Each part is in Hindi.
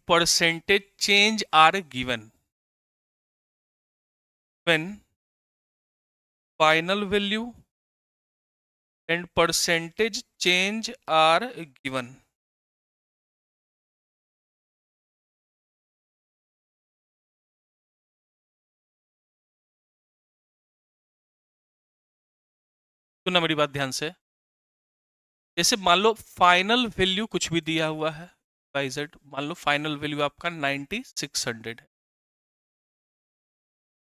percentage change are given when final value and percentage change are given. सुनना मेरी बात ध्यान से। जैसे मान लो फाइनल वैल्यू कुछ भी दिया हुआ है बाई जेड, मान लो फाइनल वैल्यू आपका 9600 है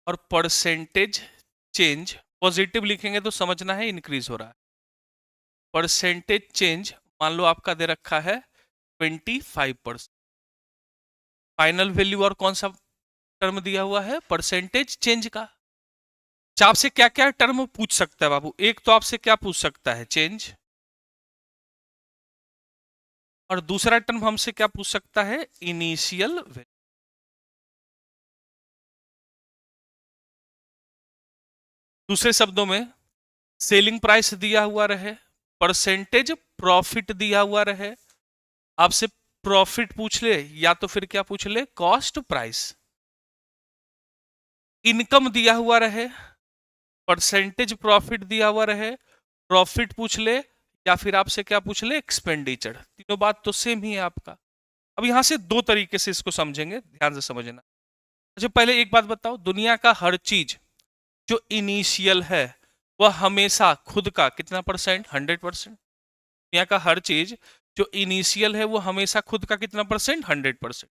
और परसेंटेज चेंज पॉजिटिव लिखेंगे तो समझना है इंक्रीज हो रहा है। परसेंटेज चेंज मान लो आपका दे रखा है 25%। फाइनल वैल्यू और कौन सा टर्म दिया हुआ है? परसेंटेज चेंज का। आपसे क्या क्या टर्म पूछ सकता है बाबू? एक तो आपसे क्या पूछ सकता है? चेंज। और दूसरा टर्म हमसे क्या पूछ सकता है? Initial value. दूसरे शब्दों में सेलिंग प्राइस दिया हुआ रहे, परसेंटेज प्रॉफिट दिया हुआ रहे, आपसे प्रॉफिट पूछ ले या तो फिर क्या पूछ ले? Cost price. इनकम दिया हुआ रहे, परसेंटेज प्रॉफिट दिया हुआ रहे, प्रॉफिट पूछ ले या फिर आपसे क्या पूछ ले? एक्सपेंडिचर। तीनों बात तो सेम ही है आपका। अब यहां से दो तरीके से इसको समझेंगे, ध्यान से समझना। अच्छा पहले एक बात बताओ, दुनिया का हर चीज जो इनिशियल है वह हमेशा खुद का कितना परसेंट? 100%। दुनिया का हर चीज जो इनिशियल है वो हमेशा खुद का कितना परसेंट? 100%।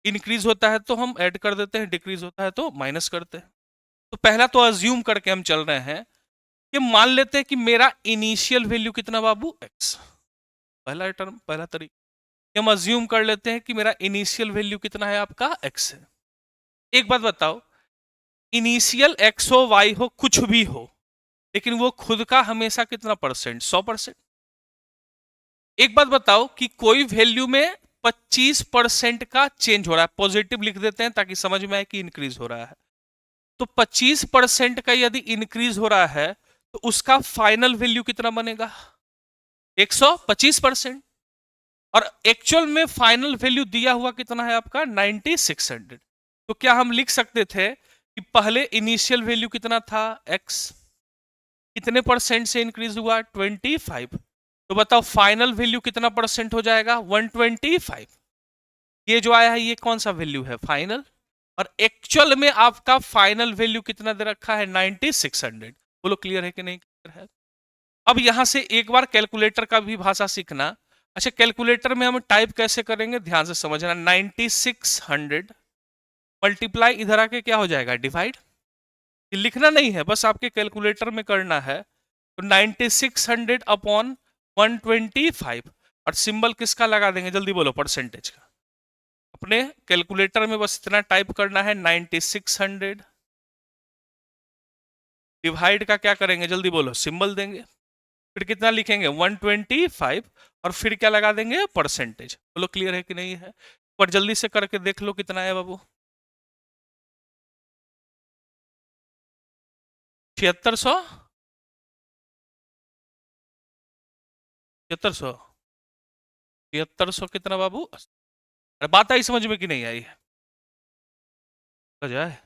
इंक्रीज होता है तो हम ऐड कर देते हैं, डिक्रीज होता है तो माइनस करते हैं। तो पहला तो अज्यूम करके हम चल रहे हैं कि मान लेते हैं कि मेरा इनिशियल वैल्यू कितना बाबू? एक्स। पहला टर्म, पहला तरीका। हम अज्यूम कर लेते हैं कि मेरा इनिशियल वैल्यू कितना है? आपका एक्स है। एक बात बताओ, इनिशियल एक्स हो वाई हो कुछ भी हो, लेकिन वो खुद का हमेशा कितना परसेंट? 100%। एक बात बताओ कि कोई वैल्यू में 25% का चेंज हो रहा है, पॉजिटिव लिख देते हैं ताकि समझ में आए कि इंक्रीज हो रहा है। तो 25% का यदि इंक्रीज हो रहा है तो उसका फाइनल वैल्यू कितना बनेगा? 125%। और एक्चुअल में फाइनल वैल्यू दिया हुआ कितना है आपका? 9600। तो क्या हम लिख सकते थे कि पहले इनिशियल वैल्यू कितना था? एक्स। कितने परसेंट से इंक्रीज हुआ? 25। तो बताओ फाइनल वैल्यू कितना परसेंट हो जाएगा? 125। ये जो आया है ये कौन सा वैल्यू है? फाइनल। और एक्चुअल में आपका फाइनल वैल्यू कितना दे रखा है? 9600। बोलो क्लियर है कि नहीं क्लियर है? अब यहां से एक बार कैलकुलेटर का भी भाषा सीखना। अच्छा कैलकुलेटर में हम टाइप कैसे करेंगे? ध्यान से समझना। 9600 मल्टीप्लाई इधर आके क्या हो जाएगा? डिवाइड। लिखना नहीं है, बस आपके कैलकुलेटर में करना है। तो 9600 अपॉन 125। और सिंबल किसका लगा देंगे? जल्दी बोलो। परसेंटेज का। अपने कैलकुलेटर में बस इतना टाइप करना है, 9600 डिवाइड का क्या करेंगे? जल्दी बोलो। सिंबल देंगे। फिर कितना लिखेंगे? 125। और फिर क्या लगा देंगे? परसेंटेज। बोलो क्लियर है कि नहीं है? पर जल्दी से करके देख लो कितना है बाबू। 7600। 7600। 7600 कितना बाबू? अरे बात आई समझ में कि नहीं आई? जाए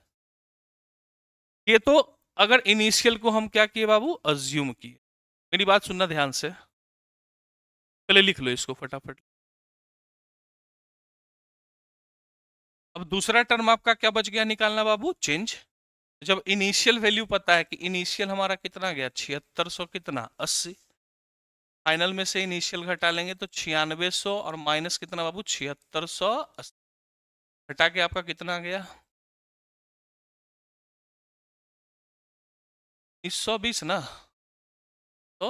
ये तो अगर इनिशियल को हम क्या किए बाबू? अज्यूम किए। मेरी बात सुनना ध्यान से, पहले लिख लो इसको फटाफट। अब दूसरा टर्म आपका क्या बच गया निकालना बाबू? चेंज। जब इनिशियल वैल्यू पता है कि इनिशियल हमारा कितना गया? 7600 कितना? 80। फाइनल में से इनिशियल घटा लेंगे तो 9600 और माइनस कितना बाबू? 7680। घटा के आपका कितना गया? 1920 ना? तो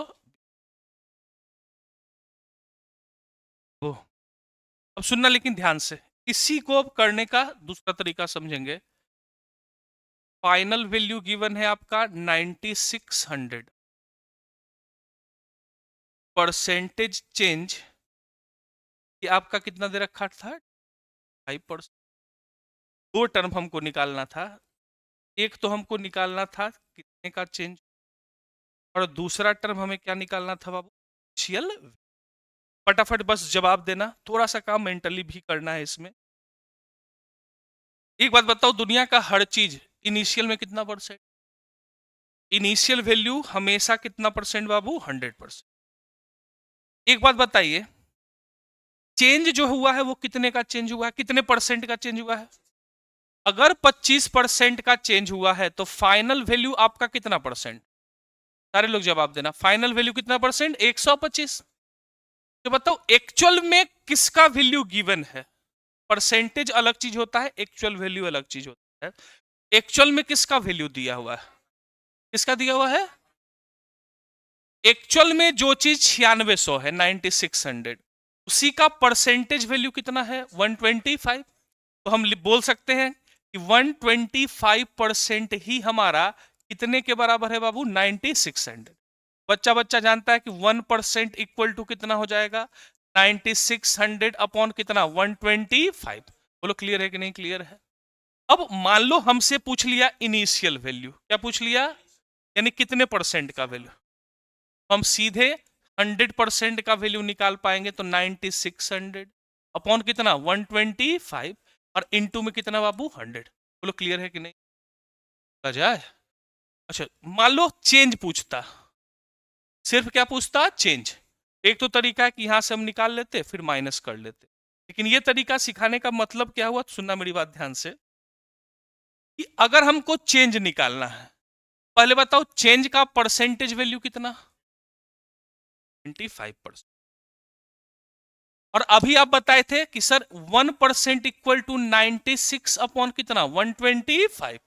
वो अब सुनना लेकिन ध्यान से। इसी को अब करने का दूसरा तरीका समझेंगे। फाइनल वैल्यू गिवन है आपका 9600। परसेंटेज चेंज ये आपका कितना दे रखा था? 5%। दो टर्म हमको निकालना था। एक तो हमको निकालना था कितने का चेंज, और दूसरा टर्म हमें क्या निकालना था बाबू? इनिशियल। फटाफट बस जवाब देना, थोड़ा सा काम मेंटली भी करना है इसमें। एक बात बताओ, दुनिया का हर चीज इनिशियल में कितना परसेंट? इनिशियल वैल्यू हमेशा कितना परसेंट बाबू? 100%। एक बात बताइए, चेंज जो हुआ है वो कितने का चेंज हुआ है, कितने परसेंट का चेंज हुआ है? अगर 25% का चेंज हुआ है तो फाइनल वैल्यू आपका कितना परसेंट? सारे लोग जवाब देना, फाइनल वैल्यू कितना परसेंट? 125। तो बताओ एक्चुअल में किसका वैल्यू गिवन है? परसेंटेज अलग चीज होता है, एक्चुअल वैल्यू अलग चीज होता है। एक्चुअल में किसका वैल्यू दिया हुआ है? किसका दिया हुआ है? एक्चुअल में जो चीज 9600 है, 9600, उसी का परसेंटेज वैल्यू कितना है? 125। तो हम बोल सकते हैं कि 125% ही हमारा कितने के बराबर है बाबू? 9600। बच्चा बच्चा जानता है कि 1% इक्वल टू कितना हो जाएगा? 9600 अपॉन कितना? 125। बोलो क्लियर है कि नहीं क्लियर है? अब मान लो हमसे पूछ लिया इनिशियल वैल्यू, क्या पूछ लिया? यानी कितने परसेंट का वैल्यू। हम सीधे 100% का वैल्यू निकाल पाएंगे, तो 9600 अपॉन कितना? 125 और इनटू में कितना बाबू? 100। बोलो क्लियर है कि नहीं? जाए। अच्छा मान लो चेंज पूछता, सिर्फ क्या पूछता? चेंज। एक तो तरीका है कि यहां से हम निकाल लेते फिर माइनस कर लेते, लेकिन ये तरीका सिखाने का मतलब क्या हुआ, सुनना मेरी बात ध्यान से, कि अगर हमको चेंज निकालना है, पहले बताओ चेंज का परसेंटेज वैल्यू कितना? 25%। और अभी आप बताए थे कि सर 1% इक्वल टू 96 अपॉन कितना? 125।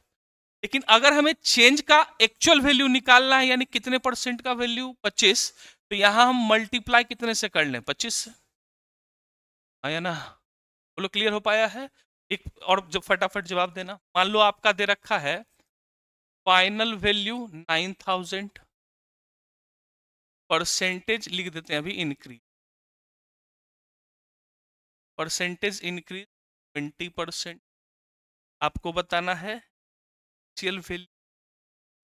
लेकिन अगर हमें चेंज का एक्चुअल वैल्यू निकालना है, यानी कितने परसेंट का वैल्यू? 25, तो यहां हम मल्टीप्लाई कितने से कर लें? 25 से। आया ना? बोलो क्लियर हो पाया है? एक और जब फटाफट जवाब देना, मान लो आपका दे रखा है फाइनल वैल्यू 9000, परसेंटेज लिख देते हैं अभी इंक्रीज, परसेंटेज इंक्रीज 20%। आपको बताना है इनिशियल वैल्यू,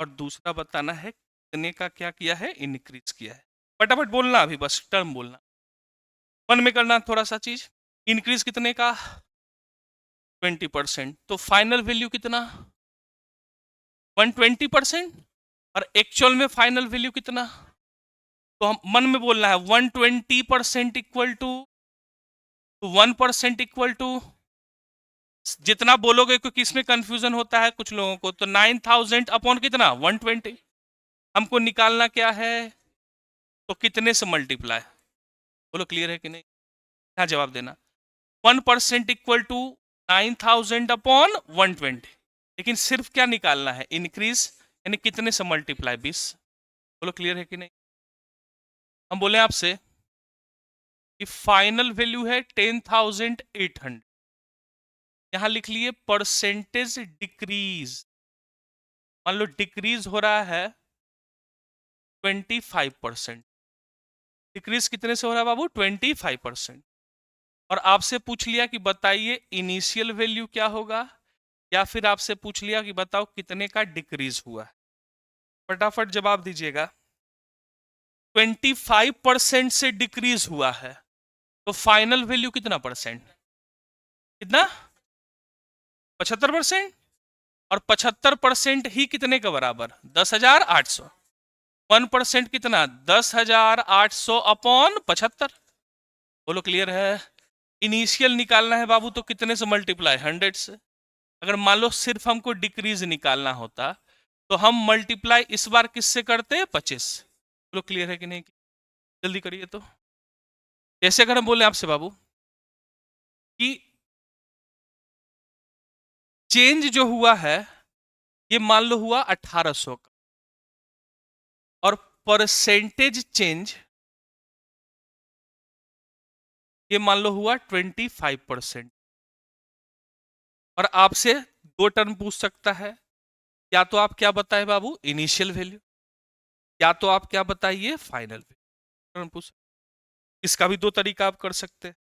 और दूसरा बताना है कितने का क्या किया है? इंक्रीज किया है। फटाफट बोलना, अभी बस टर्म बोलना, मन में करना थोड़ा सा चीज। इंक्रीज कितने का? 20%। तो फाइनल वैल्यू कितना? 120%। और एक्चुअल में फाइनल वैल्यू कितना? तो हम मन में बोलना है 120% इक्वल टू 1% इक्वल टू, जितना बोलोगे क्योंकि इसमें कंफ्यूजन होता है कुछ लोगों को, तो 9000 अपॉन कितना? 120। हमको निकालना क्या है? तो कितने से मल्टीप्लाई। बोलो क्लियर है कि नहीं? क्या जवाब देना। 1% इक्वल टू 9000 अपॉन 120, लेकिन सिर्फ क्या निकालना है? इंक्रीज, यानी कितने से मल्टीप्लाई? 20। बोलो क्लियर है कि नहीं? हम बोले आपसे कि फाइनल वैल्यू है 10800, यहां लिख लिए परसेंटेज डिक्रीज। मान लो डिक्रीज हो रहा है 25%। डिक्रीज कितने से हो रहा है बाबू? 25%। और आपसे पूछ लिया कि बताइए इनिशियल वैल्यू क्या होगा, या फिर आपसे पूछ लिया कि बताओ कितने का डिक्रीज हुआ है। फटाफट जवाब दीजिएगा। 25% से डिक्रीज हुआ है, तो फाइनल वैल्यू कितना परसेंट? कितना? 75%। और 75% ही कितने के बराबर? 10,800। 1% कितना? 10,800 अपॉन 75। बोलो क्लियर है? इनिशियल निकालना है बाबू, तो कितने से मल्टीप्लाई? 100 से। अगर मान लो सिर्फ हमको डिक्रीज निकालना होता, तो हम मल्टीप्लाई इस बार किससे करते? 25। बोलो क्लियर है कि नहीं? जल्दी करिए। तो जैसे अगर हम बोले आपसे बाबू कि चेंज जो हुआ है ये मान लो हुआ 1800 का, और परसेंटेज चेंज ये मान लो हुआ 25%, और आपसे दो टर्म पूछ सकता है, या तो आप क्या बताए बाबू? इनिशियल वैल्यू, या तो आप क्या बताइए? Final value. टर्म पूछ, इसका भी दो तरीका आप कर सकते हैं,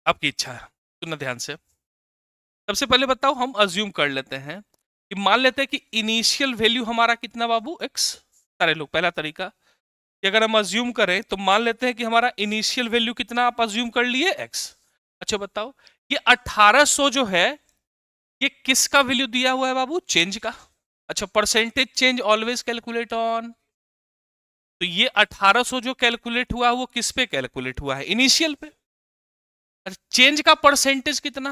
आपकी इच्छा है। सुनना ध्यान से। सबसे पहले बताओ, हम अज्यूम कर लेते हैं कि मान लेते हैं कि इनिशियल वैल्यू हमारा कितना बाबू? x। सारे लोग, पहला तरीका, कि अगर हम अज्यूम करें तो मान लेते हैं कि हमारा इनिशियल वैल्यू कितना आप अज्यूम कर लिए x। अच्छा बताओ, ये 1800 जो है ये किसका वैल्यू दिया हुआ है बाबू? चेंज का। अच्छा, percentage change always calculate on, तो ये 1800 जो कैलकुलेट हुआ वो किस पे कैलकुलेट हुआ है? इनिशियल पे। अच्छा, चेंज का परसेंटेज कितना?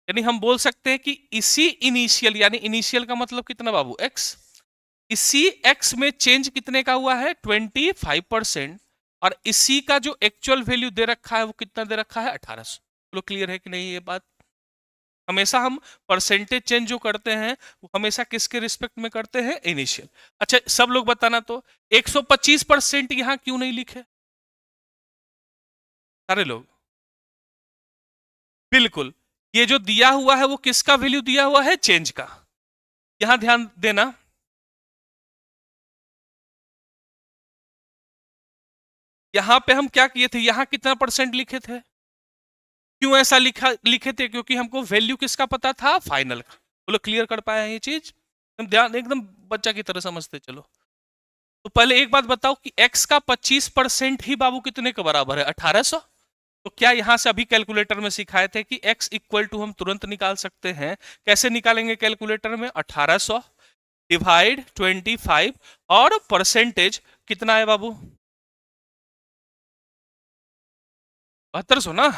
यानी हम बोल सकते हैं कि इसी इनिशियल, यानी इनिशियल का मतलब कितना बाबू? x। इसी x में चेंज कितने का हुआ है? 25%। और इसी का जो एक्चुअल वैल्यू दे रखा है वो कितना दे रखा है? 1800। बोलो क्लियर है कि नहीं ये बात? हमेशा हम परसेंटेज चेंज जो करते हैं वो हमेशा किसके रिस्पेक्ट में करते हैं? इनिशियल। अच्छा सब लोग बताना तो 125% यहां क्यों नहीं लिखे सारे लोग? बिल्कुल, ये जो दिया हुआ है वो किसका वैल्यू दिया हुआ है? चेंज का। यहां ध्यान देना, यहां पे हम क्या किए थे? यहां कितना परसेंट लिखे थे? क्यों ऐसा लिखे थे? क्योंकि हमको वैल्यू किसका पता था? फाइनल का। बोलो क्लियर कर पाया ये चीज? एकदम ध्यान, एकदम बच्चा की तरह समझते चलो। तो पहले एक बात बताओ कि x का 25% ही बाबू कितने के बराबर है? 1800। तो क्या यहां से अभी कैलकुलेटर में सिखाए थे कि x इक्वल टू हम तुरंत निकाल सकते हैं? कैसे निकालेंगे कैलकुलेटर में? 1800 डिवाइड 25 और परसेंटेज कितना है बाबू? 7200 ना।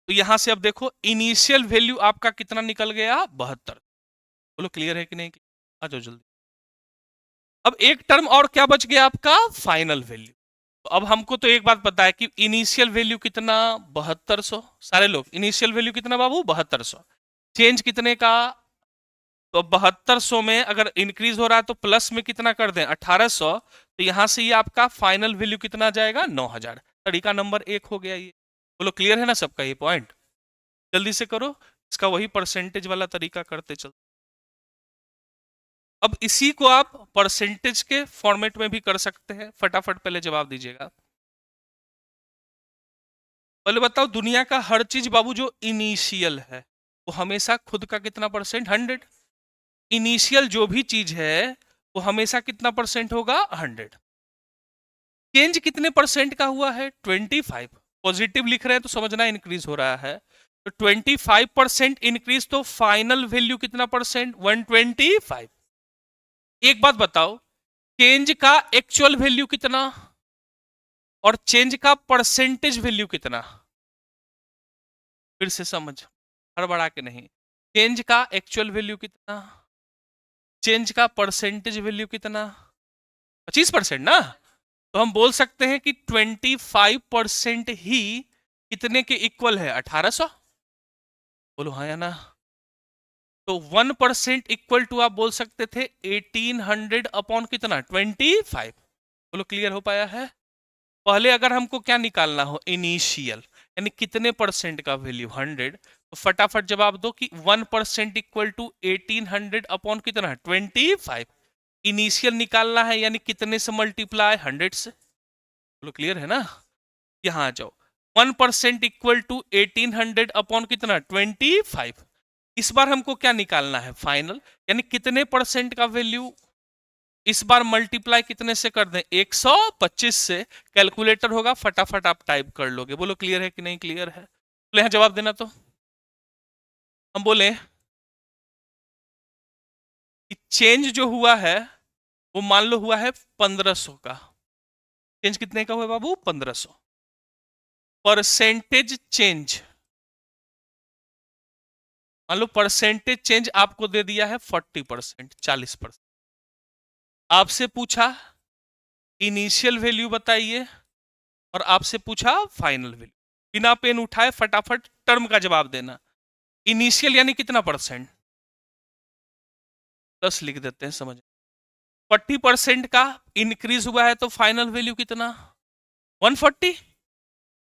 तो यहां से अब देखो इनिशियल वैल्यू आपका कितना निकल गया? 72। बोलो क्लियर है कि नहीं? आ जाओ जल्दी। अब एक टर्म और क्या बच गया आपका? Final value. तो अब हमको तो एक बात पता है कि इनिशियल वैल्यू कितना? 7200। सारे लोग इनिशियल वैल्यू कितना बाबू? 7200। चेंज कितने का? तो 7200 में अगर इंक्रीज हो रहा है तो प्लस में कितना कर दें? 1800। तो यहां से ये आपका फाइनल वैल्यू कितना जाएगा? 9000। तरीका नंबर 1 हो गया ये। बोलो क्लियर है ना सबका ये पॉइंट? जल्दी से करो, इसका वही परसेंटेज वाला तरीका करते चल। अब इसी को आप परसेंटेज के फॉर्मेट में भी कर सकते हैं। फटाफट पहले जवाब दीजिएगा। पहले बताओ, दुनिया का हर चीज बाबू जो इनिशियल है वो हमेशा खुद का कितना परसेंट? 100। इनिशियल जो भी चीज है वो हमेशा कितना परसेंट होगा? 100। चेंज कितने परसेंट का हुआ है? 25। पॉजिटिव लिख रहे हैं तो समझना इंक्रीज हो रहा है। तो 25% इंक्रीज, तो फाइनल वैल्यू कितना परसेंट? 125। एक बात बताओ, चेंज का एक्चुअल वैल्यू कितना और चेंज का परसेंटेज वैल्यू कितना? फिर से समझ, हड़बड़ा के नहीं। चेंज का एक्चुअल वैल्यू कितना, चेंज का परसेंटेज वैल्यू कितना? 25% ना। तो हम बोल सकते हैं कि 25% ही कितने के इक्वल है? 1800। बोलो हाँ या ना। तो 1% इक्वल टू आप बोल सकते थे 1800 अपॉन कितना? 25। बोलो क्लियर हो पाया है? पहले अगर हमको क्या निकालना हो? इनिशियल, यानी कितने परसेंट का वैल्यू? 100। तो फटाफट जवाब दो कि 1% इक्वल टू 1800 अपॉन कितना? 25। इनिशियल निकालना है यानी कितने से मल्टीप्लाई? 100 से। बोलो क्लियर है ना? यहां आ जाओ। 1% इक्वल टू 1800 अपॉन कितना? 25। इस बार हमको क्या निकालना है? फाइनल, यानी कितने परसेंट का वैल्यू। इस बार मल्टीप्लाई कितने से कर दें? 125 से। कैलकुलेटर होगा, फटाफट आप टाइप कर लोगे। बोलो क्लियर है कि नहीं क्लियर है? बोले यहां जवाब देना। तो हम बोले कि चेंज जो हुआ है वो मान लो हुआ है 1500 का। चेंज कितने का हुआ बाबू? 1500। परसेंटेज चेंज, मान लो परसेंटेज चेंज आपको दे दिया है 40%, 40%। आपसे पूछा इनिशियल वैल्यू बताइए और आपसे पूछा फाइनल वैल्यू। बिना पेन उठाए फटाफट टर्म का जवाब देना। इनिशियल यानी कितना परसेंट? 10 लिख देते हैं, समझ। 40% का इंक्रीज हुआ है तो फाइनल वैल्यू कितना? 140।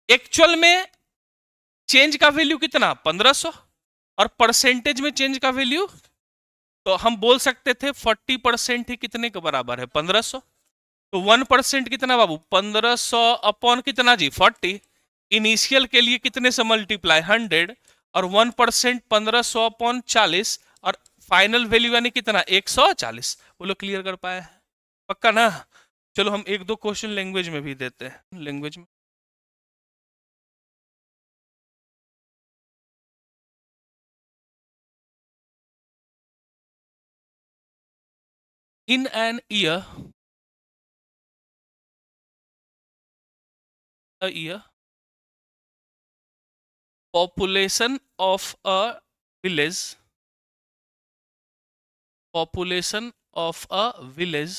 एक्चुअल में चेंज का वैल्यू कितना? 1500। और परसेंटेज में चेंज का वैल्यू, तो हम बोल सकते थे 40% ही कितने के बराबर है? 1500। तो 1% कितना बाबू? 1500 अपॉन कितना जी? 40। इनिशियल के लिए कितने से मल्टीप्लाई? 100। और 1% 1500 अपॉन 40। और फाइनल वैल्यू यानी कितना? 140। बोलो क्लियर कर पाया है? पक्का ना? चलो हम एक दो क्वेश्चन लैंग्वेज में भी देते हैं, लैंग्वेज में। In an year, a year, population of a village, population of a village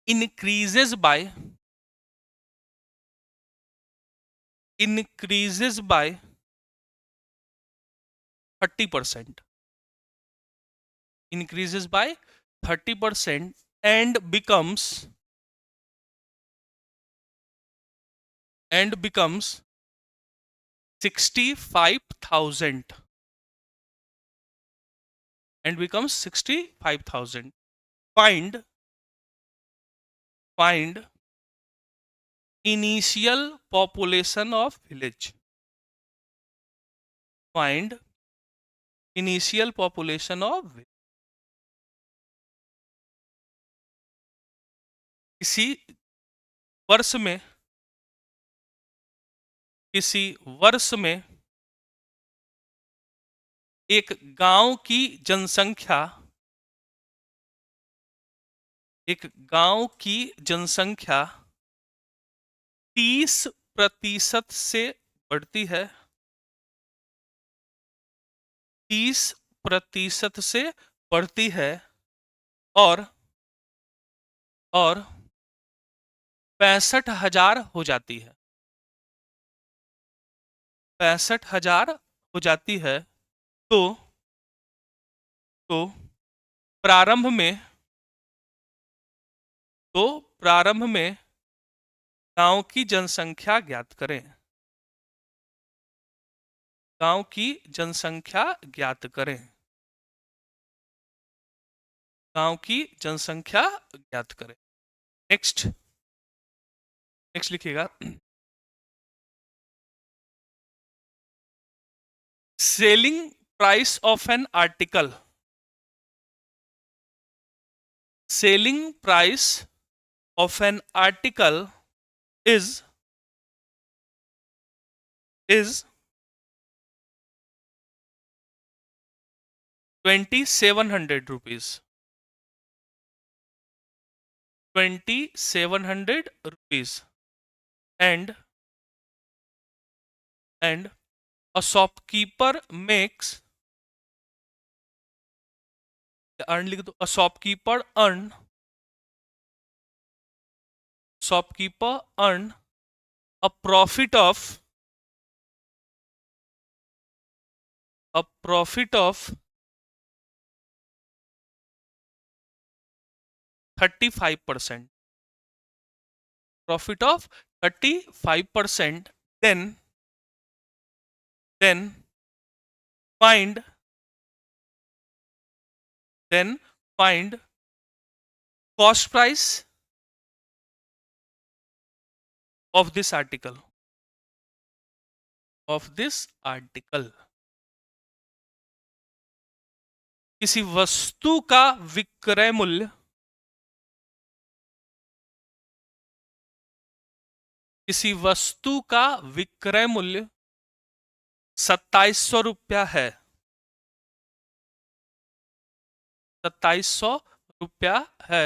increases by, increases by 30%, increases by 30% and becomes, and becomes 65,000, and becomes 65,000. Find, find initial population of village, find initial population of village. किसी वर्ष में, किसी वर्ष में एक गांव की जनसंख्या, एक गांव की जनसंख्या 30% से बढ़ती है, 30% से बढ़ती है और 65,000 हो जाती है, 65,000 हो जाती है। तो तो प्रारंभ में, तो प्रारंभ में गांव की जनसंख्या ज्ञात करें, गांव की जनसंख्या ज्ञात करें, गांव की जनसंख्या ज्ञात करें। नेक्स्ट, नेक्स्ट लिखिएगा। Selling price of an article, selling price of an article is 2,700 rupees, 2,700 rupees, and a shopkeeper makes, earn लिख दो, a shopkeeper earn a profit of, a profit of 35%, profit of 35%, then find, then find cost price of this article, of this article। किसी वस्तु का विक्रय मूल्य, किसी वस्तु का विक्रय मूल्य 2,700 रुपया है, 2,700 रुपया है,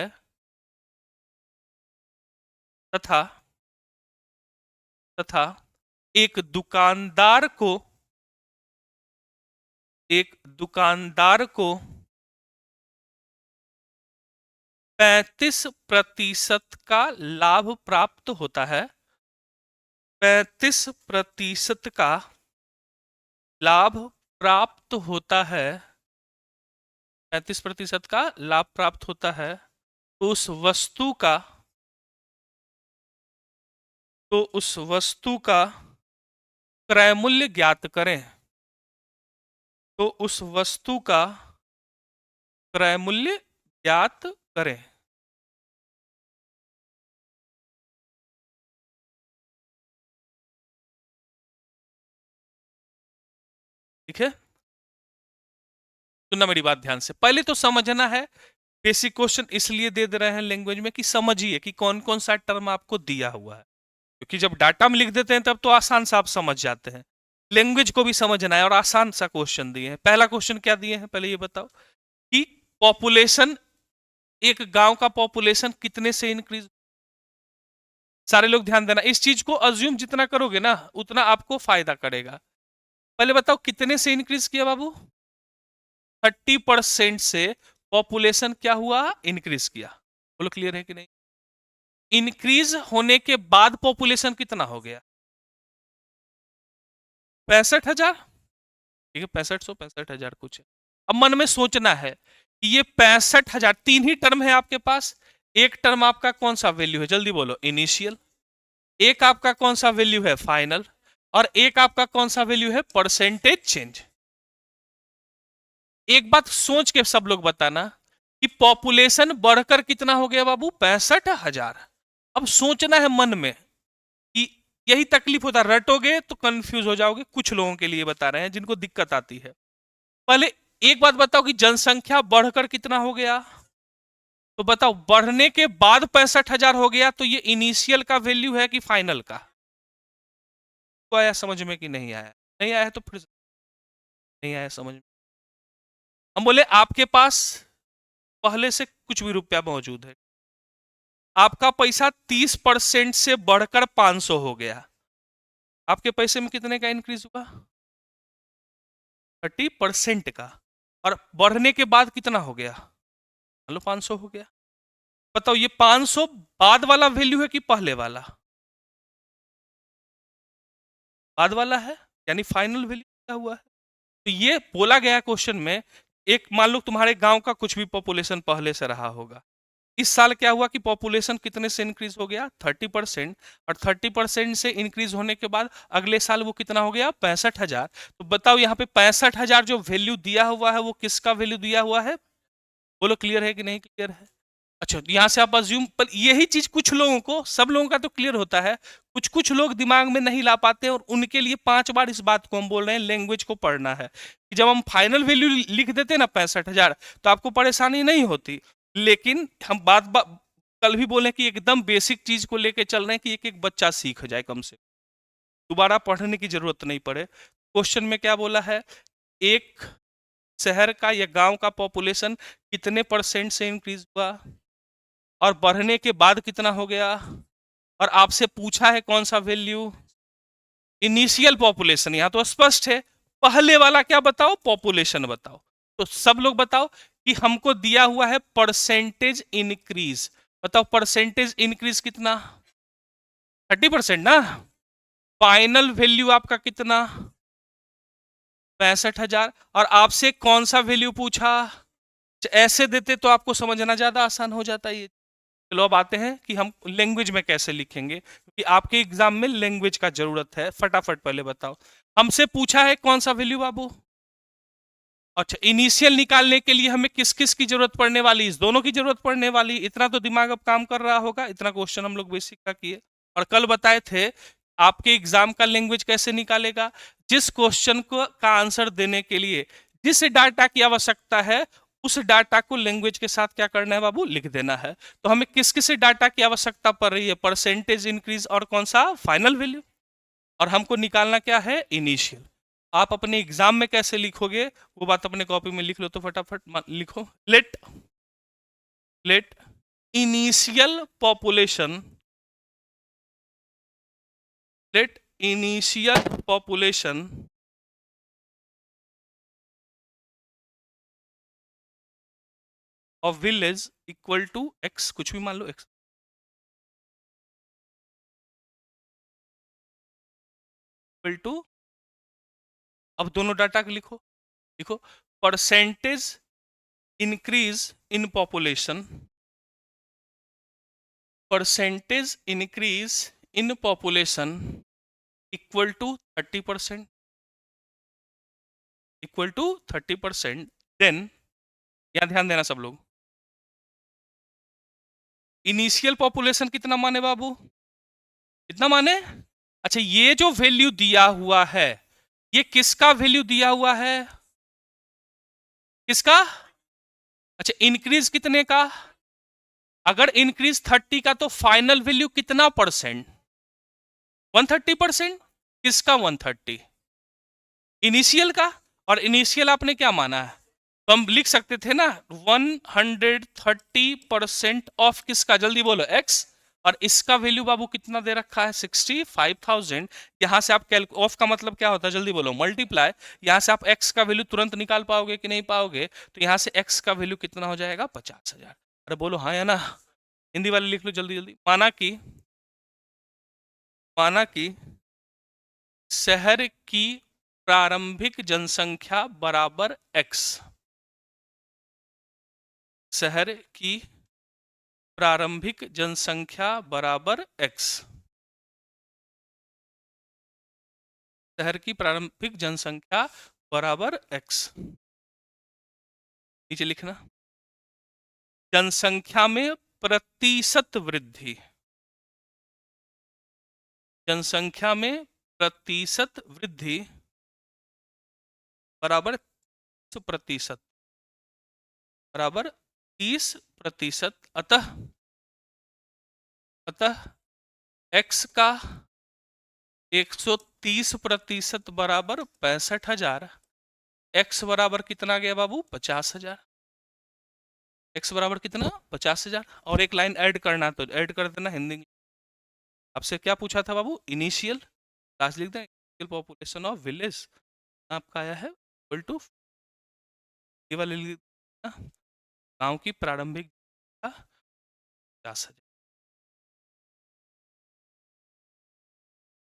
तथा तथा एक दुकानदार को, एक दुकानदार को 35% का लाभ प्राप्त होता है, 35% का लाभ प्राप्त होता है, 35% का लाभ प्राप्त होता है। तो उस वस्तु का, तो उस वस्तु का क्रय मूल्य ज्ञात करें, तो उस वस्तु का क्रय मूल्य ज्ञात करें। ठीक है, सुनना मेरी बात ध्यान से। पहले तो समझना है बेसिक क्वेश्चन इसलिए दे रहे हैं लैंग्वेज में कि समझिए कि कौन कौन सा टर्म आपको दिया हुआ है, क्योंकि जब डाटा में लिख देते हैं तब तो आसान सा आप समझ जाते हैं, लैंग्वेज को भी समझना है और आसान सा क्वेश्चन दिए हैं। पहला क्वेश्चन क्या दिए हैं पहले ये बताओ कि पॉपुलेशन, एक गांव का पॉपुलेशन कितने से इंक्रीज। सारे लोग ध्यान देना, इस चीज को अज्यूम जितना करोगे ना उतना आपको फायदा करेगा। पहले बताओ कितने से इंक्रीज किया बाबू? 30% से पॉपुलेशन क्या हुआ? इंक्रीज किया। बोलो क्लियर है कि नहीं? इंक्रीज होने के बाद पॉपुलेशन कितना हो गया? 65,000। ठीक है, 65,000 कुछ है। अब मन में सोचना है कि ये 65,000, तीन ही टर्म है आपके पास। एक टर्म आपका कौन सा वैल्यू है? जल्दी बोलो। इनिशियल। एक आपका कौन सा वैल्यू है? फाइनल। और एक आपका कौन सा वैल्यू है? Percentage change. एक बात सोच के सब लोग बताना कि पॉपुलेशन बढ़कर कितना हो गया बाबू? 65,000। अब सोचना है मन में कि यही तकलीफ होता है, रटोगे तो कंफ्यूज हो जाओगे। कुछ लोगों के लिए बता रहे हैं जिनको दिक्कत आती है। पहले एक बात बताओ कि जनसंख्या बढ़कर कितना हो गया? तो बताओ, बढ़ने के बाद 65,000 हो गया, तो ये इनिशियल का वैल्यू है कि फाइनल का? तो आया समझ में कि नहीं आया? नहीं आया तो फिर नहीं आया समझ में। हम बोले आपके पास पहले से कुछ भी रुपया मौजूद है, आपका पैसा 30% से बढ़कर 500 हो गया, आपके पैसे में कितने का इंक्रीज हुआ? 30% का। और बढ़ने के बाद कितना हो गया? लो 500 हो गया। बताओ ये 500 बाद वाला वैल्यू है कि पहले वाला? बाद वाला है, यानी फाइनल वैल्यू क्या हुआ है? तो ये बोला गया क्वेश्चन में, एक मान लो तुम्हारे गांव का कुछ भी पॉपुलेशन पहले से रहा होगा, इस साल क्या हुआ कि पॉपुलेशन कितने से इंक्रीज हो गया? 30%। और 30% से इंक्रीज होने के बाद अगले साल वो कितना हो गया? 65,000। तो बताओ यहाँ पे 65,000 जो वैल्यू दिया हुआ है वो किसका वैल्यू दिया हुआ है? बोलो क्लियर है कि नहीं क्लियर है? अच्छा, तो यहां से आप अज्यूम, पर यही चीज कुछ लोगों को, सब लोगों का तो क्लियर होता है, कुछ कुछ लोग दिमाग में नहीं ला पाते, और उनके लिए 5 बार इस बात को हम बोल रहे हैं, लैंग्वेज को पढ़ना है कि जब हम फाइनल वैल्यू लिख देते ना 65,000, तो आपको परेशानी नहीं होती। लेकिन हम कल भी बोले कि एकदम बेसिक चीज को लेके चल रहे हैं कि एक एक बच्चा सीख जाए, कम से दोबारा पढ़ने की जरूरत नहीं पड़े। क्वेश्चन में क्या बोला है? एक शहर का या गांव का पॉपुलेशन कितने परसेंट से इंक्रीज हुआ और बढ़ने के बाद कितना हो गया, और आपसे पूछा है कौन सा वैल्यू? Initial population. यहां तो स्पष्ट है, पहले वाला क्या बताओ? पॉपुलेशन बताओ। तो सब लोग बताओ कि हमको दिया हुआ है परसेंटेज इंक्रीज। बताओ परसेंटेज इंक्रीज कितना? 30% ना। फाइनल वैल्यू आपका कितना? 65,000। और आपसे कौन सा वैल्यू पूछा? ऐसे देते तो आपको समझना ज्यादा आसान हो जाता है। चलो अब आते हैं कि हम लैंग्वेज में कैसे लिखेंगे, क्योंकि आपके एग्जाम में लैंग्वेज का जरूरत है। फटाफट पहले बताओ, हमसे पूछा है कौन सा वैल्यू बाबू? अच्छा, इनिशियल निकालने के लिए हमें किस किस की जरूरत पड़ने वाली? इस दोनों की जरूरत पड़ने वाली। इतना तो दिमाग अब काम कर रहा होगा, इतना क्वेश्चन हम लोग बेसिक का किए। और कल बताए थे आपके एग्जाम का लैंग्वेज कैसे निकालेगा। जिस क्वेश्चन को का आंसर देने के लिए जिस डाटा की आवश्यकता है, उस डाटा को लैंग्वेज के साथ क्या करना है बाबू? लिख देना है। तो हमें किस किस डाटा की आवश्यकता पड़ रही है? परसेंटेज इंक्रीज और कौन सा? Final value. और हमको निकालना क्या है? इनिशियल। आप अपने एग्जाम में कैसे लिखोगे वो बात अपने कॉपी में लिख लो, तो फटाफट लिखो। Let let initial population, let initial population of village equal to x, कुछ भी मान लो एक्स, इक्वल टू, अब दोनों डाटा को लिखो। लिखो percentage increase in population, percentage increase in population equal to 30%, equal to 30%। Then यहां ध्यान देना सब लोग, इनिशियल पॉपुलेशन कितना माने बाबू? कितना माने? अच्छा, ये जो वैल्यू दिया हुआ है, ये किसका वैल्यू दिया हुआ है? किसका? अच्छा, इंक्रीज कितने का? अगर इंक्रीज 30 का तो फाइनल वैल्यू कितना परसेंट? 130%। किसका 130? इनिशियल का। और इनिशियल आपने क्या माना है? तो हम लिख सकते थे ना, 130% ऑफ किसका, जल्दी बोलो, एक्स। और इसका वैल्यू बाबू कितना दे रखा है? 65,000। यहां से आप कैल ऑफ का मतलब क्या होता है, जल्दी बोलो, मल्टीप्लाई। यहां से आप एक्स का वैल्यू तुरंत निकाल पाओगे कि नहीं पाओगे? तो यहां से एक्स का वैल्यू कितना हो जाएगा? 50,000। अरे बोलो हाँ या ना? हिंदी वाले लिख लो जल्दी जल्दी। माना कि शहर की प्रारंभिक जनसंख्या बराबर एक्स। शहर की प्रारंभिक जनसंख्या बराबर एक्स। शहर की प्रारंभिक जनसंख्या बराबर एक्स। नीचे लिखना, जनसंख्या में प्रतिशत वृद्धि। जनसंख्या में प्रतिशत वृद्धि बराबर 30%। बराबर 30%। अतः अतः एक्स का 130% बराबर 65,000। एक्स बराबर कितना गया बाबू? 50,000। एक्स बराबर कितना? 50,000। और एक लाइन ऐड करना तो ऐड कर देना हिंदी में। आपसे क्या पूछा था बाबू? इनिशियल। लास्ट लिख दें, इनिशियल पॉपुलेशन ऑफ विलेज आपका आया है इक्वल टू, ये वाले लिख देना, गांव की प्रारंभिक 50,000।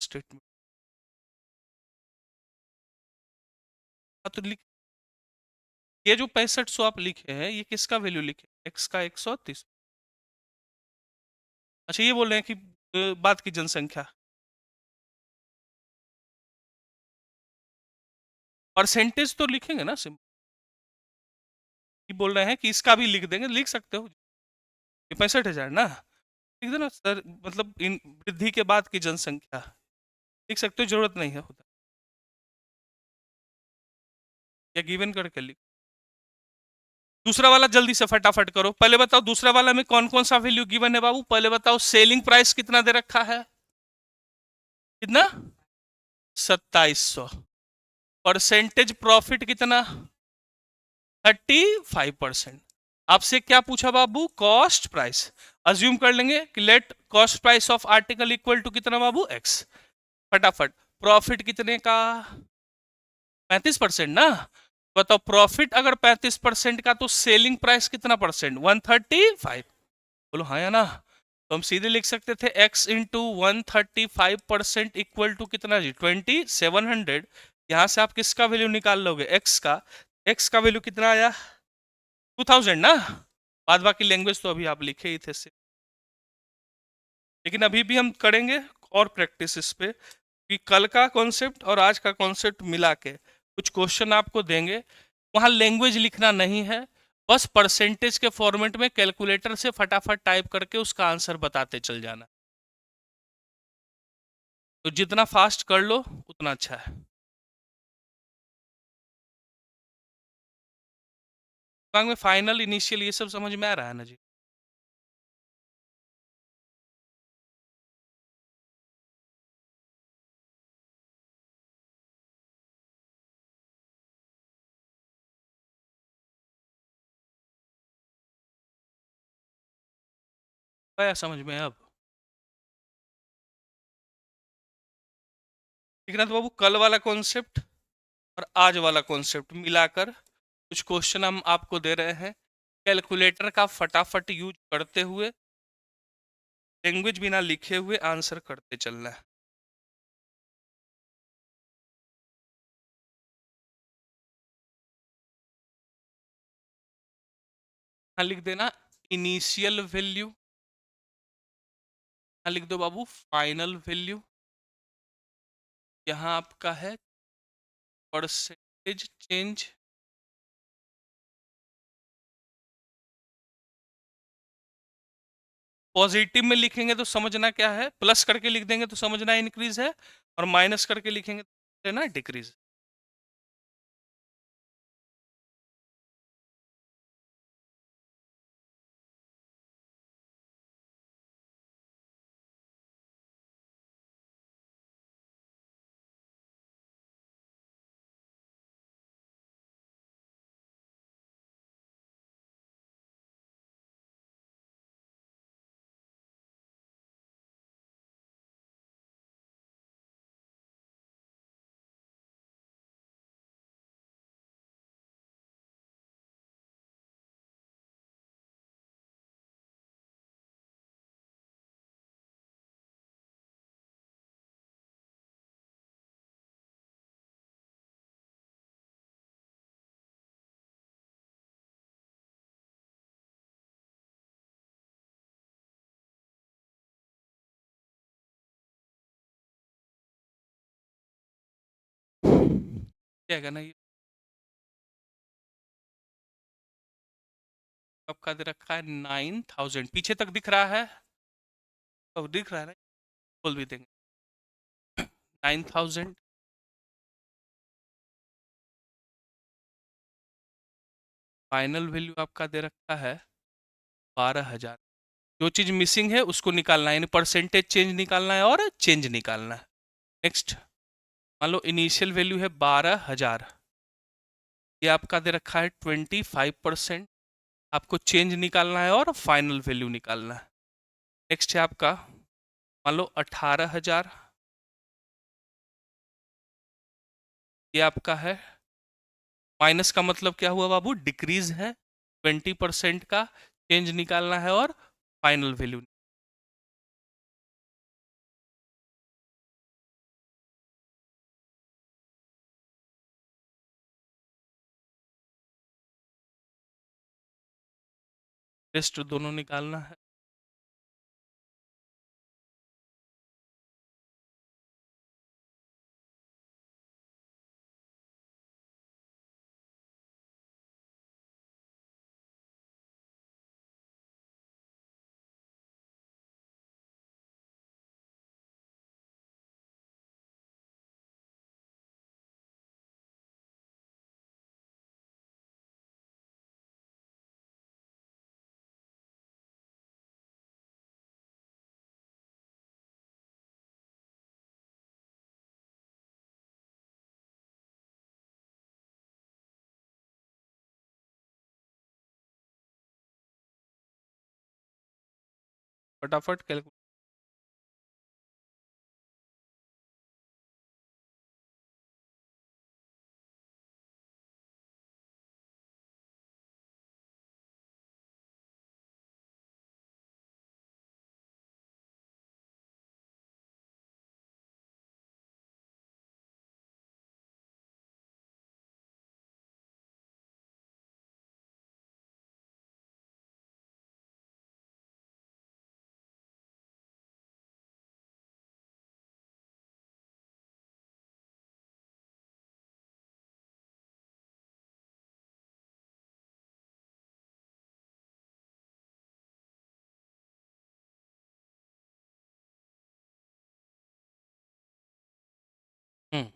स्टेटमेंट तो लिख, ये जो 6500 आप लिखे हैं, ये किसका वैल्यू लिखे? एक्स का 130। अच्छा, ये बोल रहे हैं कि बाद की जनसंख्या परसेंटेज तो लिखेंगे ना सिंपल। बोल रहे हैं कि इसका भी लिख देंगे, लिख सकते हो, ये 65,000 ना, लिख देना सर, मतलब इन वृद्धि के बाद की जनसंख्या लिख सकते हो, जरूरत नहीं है होता, या गिवन करके लिख। दूसरा वाला जल्दी से फटाफट करो। पहले बताओ दूसरा वाला में कौन कौन सा वैल्यू गिवन है बाबू? पहले बताओ, सेलिंग प्राइस कितना दे रखा है? कितना? 2700। परसेंटेज प्रॉफिट कितना? 35%। आपसे क्या पूछा बाबू? Cost price. अज्यूम कर लेंगे कि let cost price of article equal to कितना बाबू? एक्स। फटाफट, प्रॉफिट कितने का? 35% ना। बताओ, प्रॉफिट अगर 35% का तो सेलिंग प्राइस कितना परसेंट? 135। बोलो हाँ या ना? तो हम सीधे लिख सकते थे एक्स इंटू 135% इक्वल टू कितना जी? 2700। यहां से आप किसका वैल्यू निकाल लोगे? एक्स का। एक्स का वैल्यू कितना आया? 2000 ना। बाद बाकी लैंग्वेज तो अभी आप लिखे ही थे से। लेकिन अभी भी हम करेंगे और प्रैक्टिस इस पे, कि कल का कॉन्सेप्ट और आज का कॉन्सेप्ट मिला के कुछ क्वेश्चन आपको देंगे। वहां लैंग्वेज लिखना नहीं है, बस परसेंटेज के फॉर्मेट में कैलकुलेटर से फटाफट टाइप करके उसका आंसर बताते चल जाना। तो जितना फास्ट कर लो उतना अच्छा है। दिमाग में फाइनल, इनिशियल, ये सब समझ में आ रहा है ना जी? आया समझ में अब? ठीक है ना? तो बाबू कल वाला कॉन्सेप्ट और आज वाला कॉन्सेप्ट मिलाकर कुछ क्वेश्चन हम आपको दे रहे हैं, कैलकुलेटर का फटाफट यूज करते हुए, लैंग्वेज बिना लिखे हुए आंसर करते चलना है। यहाँ लिख देना इनिशियल वैल्यू, यहाँ लिख दो बाबू फाइनल वैल्यू, यहाँ आपका है परसेंटेज चेंज। पॉजिटिव में लिखेंगे तो समझना क्या है, प्लस करके लिख देंगे तो समझना इंक्रीज है, और माइनस करके लिखेंगे तो ना डिक्रीज। क्या है ना, ये आपका दे रखा है 9000, पीछे तक दिख रहा है, अब दिख रहा है ना, बोल भी देंगे 9000। फाइनल वैल्यू आपका दे रखा है 12,000। जो चीज मिसिंग है उसको निकालना है, यानी परसेंटेज चेंज निकालना है और चेंज निकालना है। नेक्स्ट, मान लो इनिशियल वैल्यू है 12,000, ये आपका दे रखा है 25%, आपको चेंज निकालना है और फाइनल वैल्यू निकालना है। नेक्स्ट है आपका मान लो 18,000, ये आपका है, माइनस का मतलब क्या हुआ बाबू, डिक्रीज है, 20% का चेंज निकालना है और फाइनल वैल्यू। रेस्ट दोनों निकालना है। फटाफट कैलकुलेट। हम्म।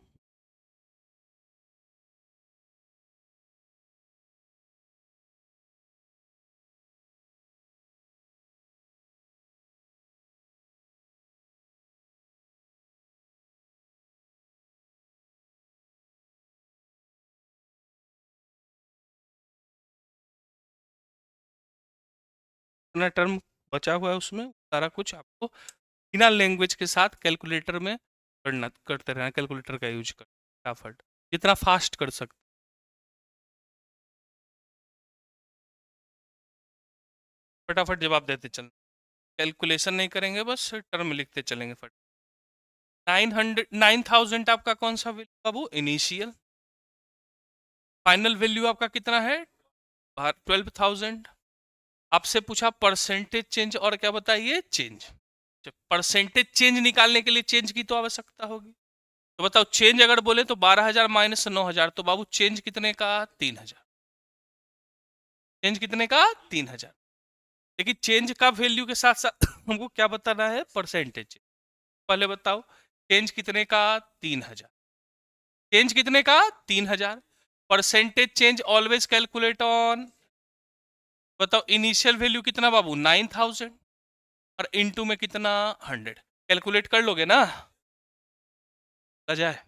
इतना टर्म बचा हुआ है उसमें सारा कुछ आपको बिना लैंग्वेज के साथ कैलकुलेटर में करना, करते रहना, कैलकुलेटर का यूज कर फटाफट जितना फास्ट कर सकते। फटाफट जवाब देते चल, कैलकुलेशन नहीं करेंगे, बस टर्म लिखते चलेंगे फट। 9000 आपका कौन सा वैल्यू बाबू, इनिशियल। फाइनल वैल्यू आपका कितना है, 12,000। आपसे पूछा परसेंटेज चेंज और क्या बताइए, चेंज। परसेंटेज चेंज निकालने के लिए चेंज की तो आवश्यकता होगी, तो बताओ चेंज अगर बोले तो 12,000 माइनस 9,000, तो बाबू चेंज कितने का, 3,000। चेंज कितने का, 3,000। लेकिन चेंज का वैल्यू के साथ साथ हमको क्या बताना है, परसेंटेज। पहले बताओ चेंज कितने का, 3,000। चेंज कितने का, 3,000। Percentage change always calculate on, बताओ इनिशियल वैल्यू कितना बाबू, 9,000 और इनटू में कितना, 100। कैलकुलेट कर लोगे ना, आ जाए।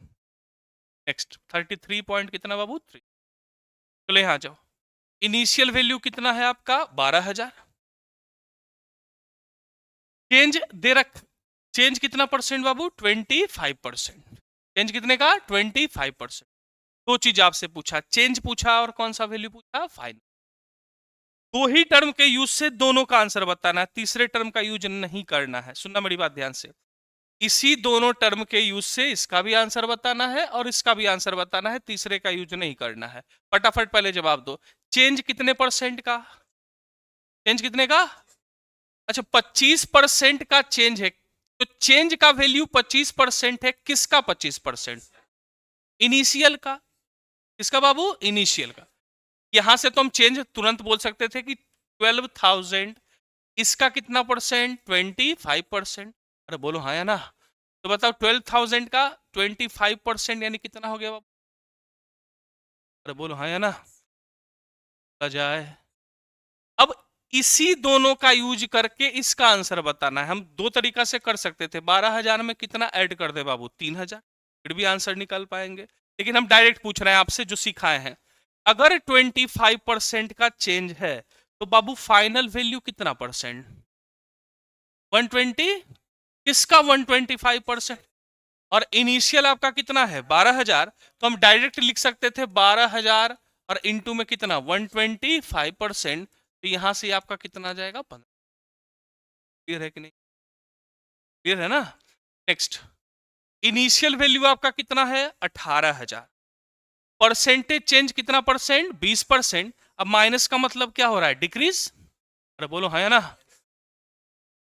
नेक्स्ट 33 पॉइंट कितना बाबू, 3। चलो यहाँ जाओ, इनिशियल वैल्यू कितना है आपका, 12,000। चेंज दे रख, चेंज कितना परसेंट बाबू, 25%। चेंज कितने का, 25%। दो चीज आपसे पूछा, चेंज पूछा और कौन सा वैल्यू पूछा, फाइनल। दो ही टर्म के यूज से दोनों का आंसर बताना है, तीसरे टर्म का यूज नहीं करना है, सुनना मेरी बात ध्यान से। इसी दोनों टर्म के यूज से इसका भी आंसर बताना है और इसका भी आंसर बताना है, तीसरे का यूज नहीं करना है। फटाफट पहले जवाब दो, चेंज कितने परसेंट का, चेंज कितने का, अच्छा 25% का चेंज है, तो चेंज का वैल्यू 25% है, किसका 25%, इनिशियल का। किसका बाबू? इनिशियल का। यहां से तो हम चेंज तुरंत बोल सकते थे कि 12,000, इसका कितना परसेंट? 25%। अरे बोलो हाँ या ना? तो बताओ 12,000 का 25% यानी कितना हो गया बाबू? अरे बोलो हाँ या ना? जाए। अब इसी दोनों का यूज करके इसका आंसर बताना है। हम दो तरीका से कर सकते थे। 12,000 में कितना ऐड कर दे बाबू? 3,000, फिर भी आंसर निकाल पाएंगे। लेकिन हम डायरेक्ट पूछ रहे हैं आपसे जो सिखाए हैं। अगर 25% का चेंज है तो बाबू फाइनल वैल्यू कितना परसेंट? 120। किसका 125%? और इनिशियल आपका कितना है? 12,000। तो हम डायरेक्ट लिख सकते थे 12,000 और इंटू में कितना? 125%। तो यहां से आपका कितना आ जाएगा? 15। क्लियर है कि नहीं? क्लियर है ना? नेक्स्ट, इनिशियल वैल्यू आपका कितना है? 18,000। परसेंटेज चेंज कितना परसेंट? 20%। अब माइनस का मतलब क्या हो रहा है? डिक्रीज। अरे बोलो हाँ या ना?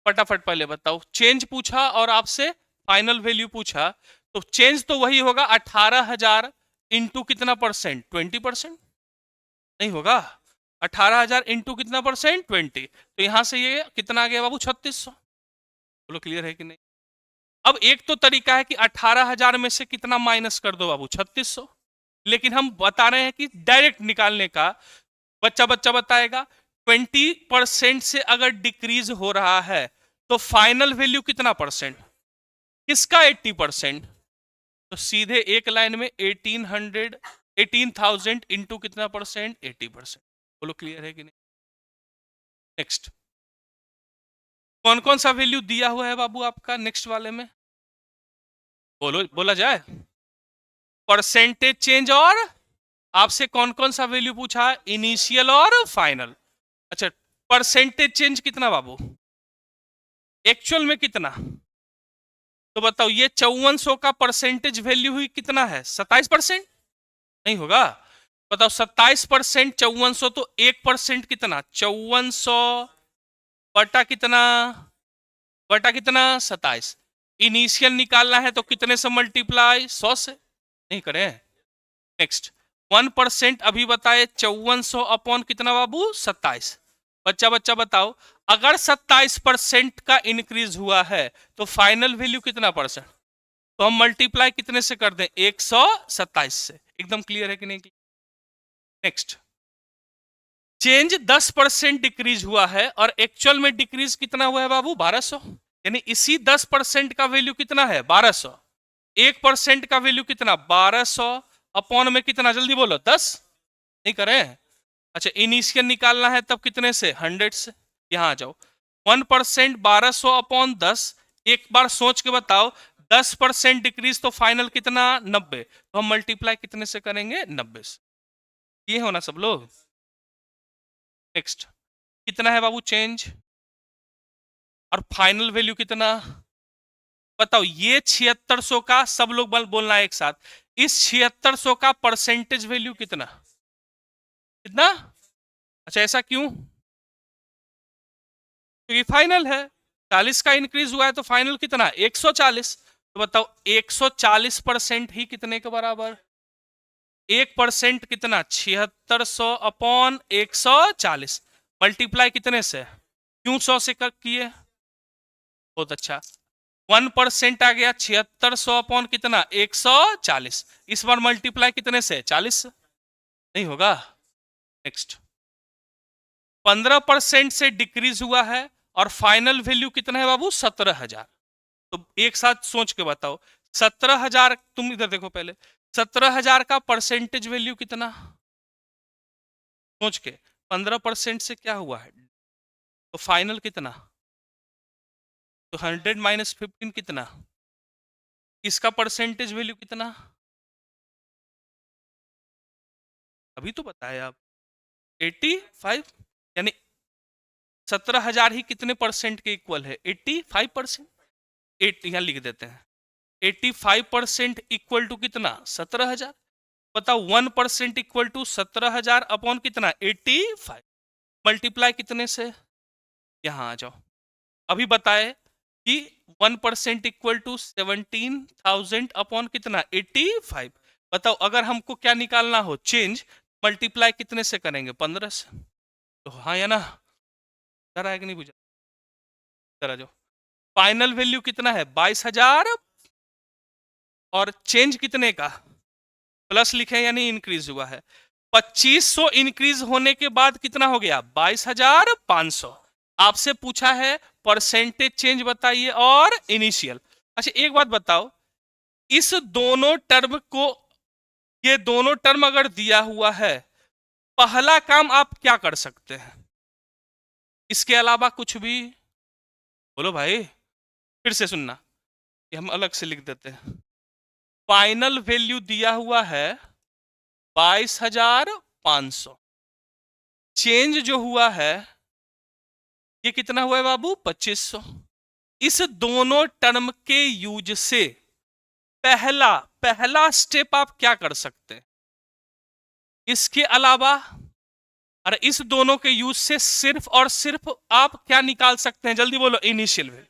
फटाफट पहले बताओ। चेंज पूछा और आपसे फाइनल वैल्यू पूछा, तो चेंज तो वही होगा 18,000 इंटू कितना परसेंट? 20%। नहीं होगा? 18,000 इंटू कितना परसेंट? 20। तो यहां से ये कितना आ गया बाबू? 3600। बोलो क्लियर है कि नहीं? अब एक तो तरीका है कि 18,000 में से कितना माइनस कर दो बाबू? 3600। लेकिन हम बता रहे हैं कि डायरेक्ट निकालने का। बच्चा बच्चा बताएगा 20% से अगर डिक्रीज हो रहा है तो फाइनल वैल्यू कितना परसेंट? किसका? 80%। तो सीधे एक लाइन में 18,000 इंटू कितना परसेंट? 80%। बोलो क्लियर है कि नहीं? नेक्स्ट, कौन कौन सा वैल्यू दिया हुआ है बाबू आपका नेक्स्ट वाले में? बोलो, बोला जाए। परसेंटेज चेंज और आपसे कौन कौन सा वैल्यू पूछा? इनिशियल और फाइनल। अच्छा, परसेंटेज चेंज कितना बाबू? एक्चुअल में कितना? तो बताओ ये 5400 का परसेंटेज वैल्यू हुई कितना है? 27%। नहीं होगा? बताओ 27%, 5400 तो 1% कितना? 5400 बटा कितना? बटा कितना? 27। इनिशियल निकालना है तो कितने से मल्टीप्लाई? 100 से। नहीं करें? नेक्स्ट, 1% अभी बताए 5400 अपॉन कितना बाबू? 27। बच्चा बच्चा बताओ, अगर 27% का इंक्रीज हुआ है तो फाइनल वैल्यू कितना परसेंट? तो हम मल्टीप्लाई कितने से कर दें? 127 से। एकदम क्लियर है कि नहीं? नेक्स्ट, चेंज 10% डिक्रीज हुआ है और एक्चुअल में डिक्रीज कितना हुआ है बाबू? 1200। यानी इसी 10% का वैल्यू कितना है? 1200। 1% का वैल्यू कितना? 1200 अपॉन में कितना? जल्दी बोलो। 10। नहीं करें? अच्छा, इनिशियल निकालना है तब कितने से? 100 से। यहां आ जाओ। 1% 1200 अपॉन 10। एक बार सोच के बताओ, 10% डिक्रीज तो फाइनल कितना? 90। तो हम मल्टीप्लाई कितने से करेंगे? 90 से। ये होना सब लोग। नेक्स्ट, कितना है बाबू चेंज और फाइनल वैल्यू कितना? बताओ। ये 7600 का सब लोग बोलना है एक साथ। इस 7600 का परसेंटेज वैल्यू कितना? कितना? अच्छा, ऐसा क्यों? क्योंकि फाइनल है। 40 का इंक्रीज हुआ है तो फाइनल कितना? 140। तो बताओ 140% ही कितने के बराबर? 1% कितना? 7600 अपॉन 140। मल्टीप्लाई कितने से? क्यों 100 से किए? बहुत अच्छा। 1% आ गया 7600 अपॉन कितना? 140। इस बार मल्टीप्लाई कितने से? 40 से। नहीं होगा? नेक्स्ट, 15% से डिक्रीज हुआ है और फाइनल वैल्यू कितना है बाबू? 17,000। तो एक साथ सोच के बताओ। 17,000, तुम इधर देखो पहले। 17,000 का परसेंटेज वैल्यू कितना? सोच के। 15% से क्या हुआ है? तो फाइनल कितना? तो 100 माइनस 15 कितना? इसका परसेंटेज वैल्यू कितना? अभी तो बताया आप। 85। यानी 17,000 ही कितने परसेंट के इक्वल है? 85%। 8 यहां लिख देते हैं। 85% इक्वल टू कितना? 17,000। बताओ 1% इक्वल टू 17,000 अपॉन कितना? 85। मल्टीप्लाई कितने से? यहां आ जाओ। अभी बताए कि 1% इक्वल टू 17,000 अपॉन कितना? 85। बताओ, अगर हमको क्या निकालना हो, चेंज, मल्टीप्लाई कितने से करेंगे? 15 से। तो हाँ या ना? डर आया कि नहीं? बुझा? जरा जो फाइनल वैल्यू कितना है? 22,000, और चेंज कितने का? प्लस लिखे यानी इंक्रीज हुआ है। 2500 इंक्रीज होने के बाद कितना हो गया? 22,500। आपसे पूछा है परसेंटेज चेंज बताइए और इनिशियल। अच्छा एक बात बताओ, इस दोनों टर्म को, ये दोनों टर्म अगर दिया हुआ है, पहला काम आप क्या कर सकते हैं? इसके अलावा कुछ भी बोलो भाई। फिर से सुनना, कि हम अलग से लिख देते हैं। फाइनल वैल्यू दिया हुआ है 22,500। चेंज जो हुआ है ये कितना हुआ है बाबू? 2500। इस दोनों टर्म के यूज से पहला पहला स्टेप आप क्या कर सकते हैं? इसके अलावा, और इस दोनों के यूज से सिर्फ और सिर्फ आप क्या निकाल सकते हैं? जल्दी बोलो। Initial value.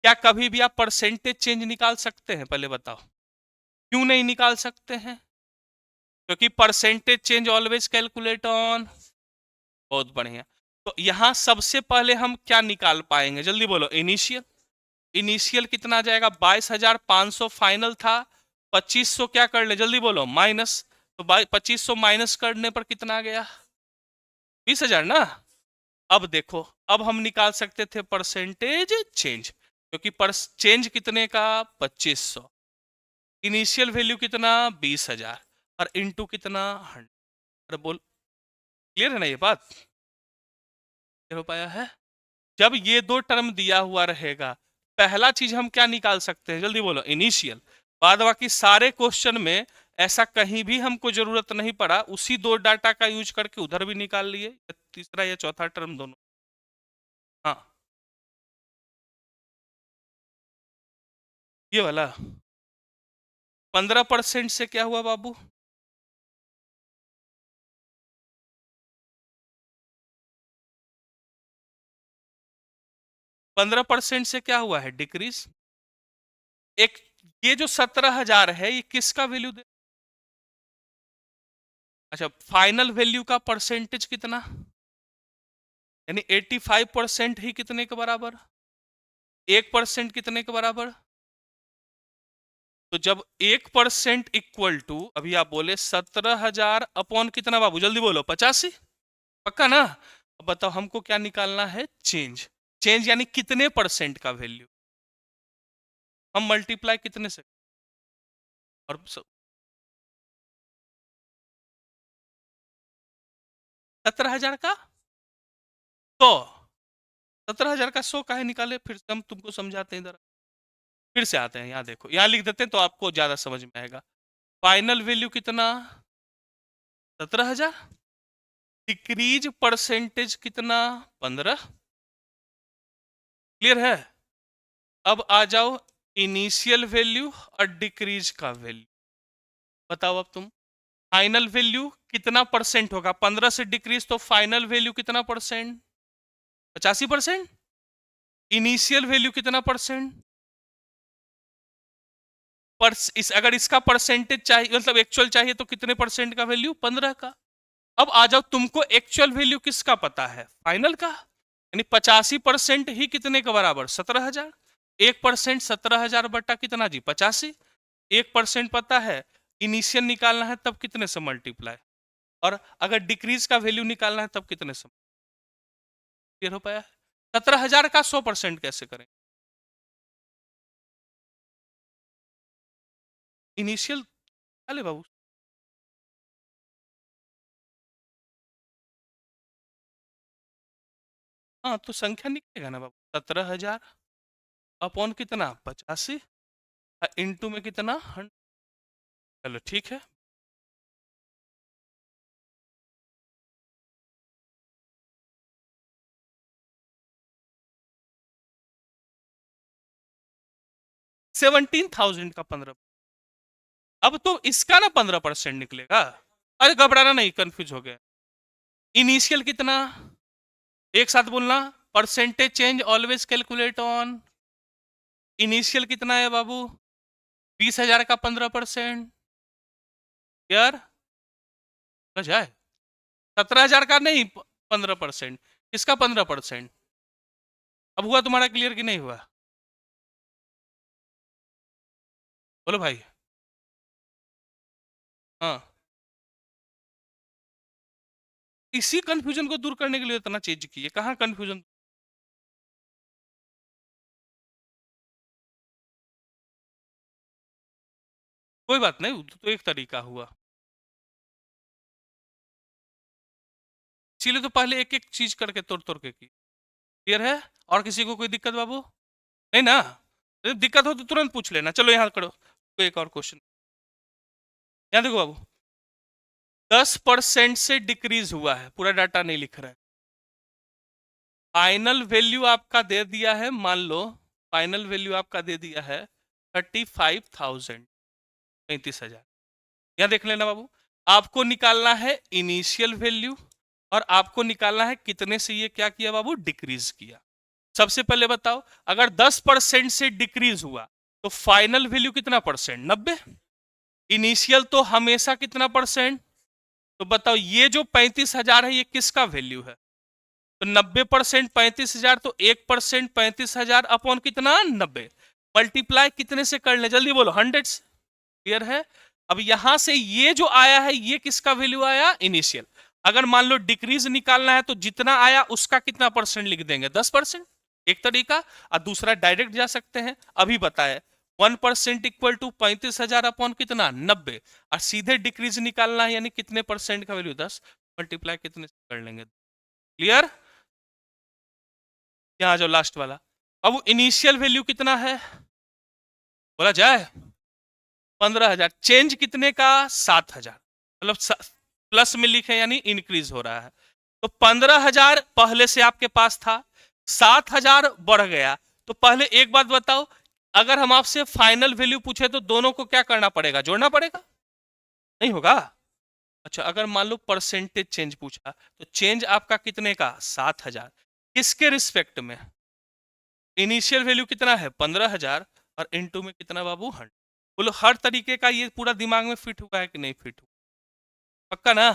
क्या कभी भी आप परसेंटेज चेंज निकाल सकते हैं? पहले बताओ। क्यों नहीं निकाल सकते हैं? क्योंकि percentage change always calculate on. बहुत बढ़िया। तो यहां सबसे पहले हम क्या निकाल पाएंगे? जल्दी बोलो। इनिशियल। इनिशियल कितना आ जाएगा? 22,500 फाइनल था। 2500 क्या कर ले? जल्दी बोलो। माइनस। तो 2500 माइनस करने पर कितना आ गया? 20,000 ना। अब देखो, अब हम निकाल सकते थे परसेंटेज चेंज, क्योंकि चेंज कितने का? 2500। इनिशियल वैल्यू कितना? 20,000, और इनटू कितना? 100। अरे बोल, क्लियर है ना ये बात? क्लियर हो पाया है? जब ये दो टर्म दिया हुआ रहेगा, पहला चीज हम क्या निकाल सकते हैं? जल्दी बोलो। इनिशियल। बाद बाकी सारे क्वेश्चन में ऐसा कहीं भी हमको जरूरत नहीं पड़ा, उसी दो डाटा का यूज करके उधर भी निकाल लिए, तीसरा या चौथा टर्म दोनों। हाँ, ये वाला 15% से क्या हुआ बाबू? 15% से क्या हुआ है? डिक्रीज। एक, ये जो 17,000 है, ये किसका वैल्यू दे? अच्छा, फाइनल वैल्यू का परसेंटेज कितना? यानी 85% ही कितने के बराबर? 1% कितने के बराबर? तो जब 1% इक्वल टू, अभी आप बोले 17,000 अपॉन कितना बाबू? जल्दी बोलो। 85। पक्का ना? अब बताओ हमको क्या निकालना है? चेंज। चेंज यानी कितने परसेंट का वैल्यू? हम मल्टीप्लाई कितने से? और 17,000 का 100। 17,000 का 100 काहे निकाले? फिर से हम तुमको समझाते हैं इधर। फिर से आते हैं, यहाँ देखो, यहाँ लिख देते हैं तो आपको ज्यादा समझ में आएगा। फाइनल वैल्यू कितना? 17,000। डिक्रीज परसेंटेज कितना? 15। क्लियर है? अब आ जाओ इनिशियल वैल्यू और डिक्रीज का वैल्यू। बताओ अब तुम। फाइनल वैल्यू कितना परसेंट होगा? 15 से डिक्रीज, तो फाइनल वैल्यू कितना परसेंट? 85%। इनिशियल वैल्यू कितना परसेंट? अगर इसका परसेंटेज चाहिए, मतलब एक्चुअल चाहिए, तो कितने परसेंट का वैल्यू? 15 का। अब आ जाओ, तुमको एक्चुअल वैल्यू किसका पता है? फाइनल का। यानी 85% ही कितने के बराबर? 17,000। 1% 17,000 बटा कितना जी? 85। 1% पता है, इनिशियल निकालना है तब कितने से मल्टीप्लाई, और अगर डिक्रीज का वैल्यू निकालना है तब कितने से? क्लियर हो पाया? 17,000 का 100% कैसे करें? इनिशियल। अरे बाबू, हाँ तो संख्या निकलेगा ना बाबू। 17,000 अपॉन कितना? 85, इंटू में कितना? 100। चलो ठीक है। 17,000 का 15। अब तो इसका ना 15% निकलेगा। अरे घबराना नहीं, कंफ्यूज हो गया। इनिशियल कितना? एक साथ बोलना। Percentage change always calculate on. Initial कितना है बाबू? 20,000 का 15%। यार समझ आए? 17,000 का नहीं, 15%। किसका 15%? अब हुआ तुम्हारा क्लियर कि नहीं हुआ? बोलो भाई। हाँ, इसी कंफ्यूजन को दूर करने के लिए इतना चीज की है, कहाँ कंफ्यूजन? कोई बात नहीं, तो एक तरीका हुआ। इसीलिए तो पहले एक एक चीज करके तोड़ तोड़ के की। क्लियर है? और किसी को कोई दिक्कत बाबू? नहीं ना? यदि दिक्कत हो तो तुरंत पूछ लेना। चलो यहाँ करो, कोई एक और क्वेश्चन। यहाँ देखो बाबू, 10% से डिक्रीज हुआ है, पूरा डाटा नहीं लिख रहा है। फाइनल वैल्यू आपका दे दिया है, मान लो फाइनल वैल्यू आपका दे दिया है 35,000, 35,000। यहाँ देख लेना बाबू, आपको निकालना है इनिशियल वैल्यू, और आपको निकालना है कितने से ये क्या किया बाबू, डिक्रीज किया। सबसे पहले बताओ, अगर 10% से डिक्रीज हुआ तो फाइनल वैल्यू कितना परसेंट, 90। इनिशियल तो हमेशा कितना परसेंट? तो बताओ ये जो 35,000 है ये किसका वैल्यू है? तो 90% 35,000, तो 1% 35,000 अपॉन कितना, 90। मल्टीप्लाई कितने से कर ले, जल्दी बोलो, 100 से। क्लियर है? अब यहां से ये जो आया है ये किसका वैल्यू आया, इनिशियल। अगर मान लो डिक्रीज निकालना है तो जितना आया उसका कितना परसेंट लिख देंगे, 10%। एक तरीका। और दूसरा डायरेक्ट जा सकते हैं, अभी बताए 1% इक्वल टू 35,000 अपॉन कितना, 90। और सीधे डिक्रीज निकालना है, यानी कितने परसेंट का वैल्यू, 10। मल्टीप्लाई कितने से कर लेंगे। क्लियर? यहाँ जो लास्ट वाला, अब इनिशियल वैल्यू कितना है, बोला जाए? 15,000। चेंज कितने का, 7,000। मतलब प्लस में लिखे यानी इंक्रीज हो रहा है। तो 15,000 पहले से आपके पास था, 7,000 बढ़ गया। तो पहले एक बात बताओ, अगर हम आपसे फाइनल वैल्यू पूछे तो दोनों को क्या करना पड़ेगा, जोड़ना पड़ेगा? नहीं होगा? अच्छा, अगर मान लो परसेंटेज चेंज पूछा तो चेंज आपका कितने का, 7,000। किसके रिस्पेक्ट में? इनिशियल वैल्यू कितना है, 15,000, और इनटू में कितना बाबू, 100। बोलो हर तरीके का ये पूरा दिमाग में फिट हुआ है कि नहीं फिट हुआ? पक्का ना?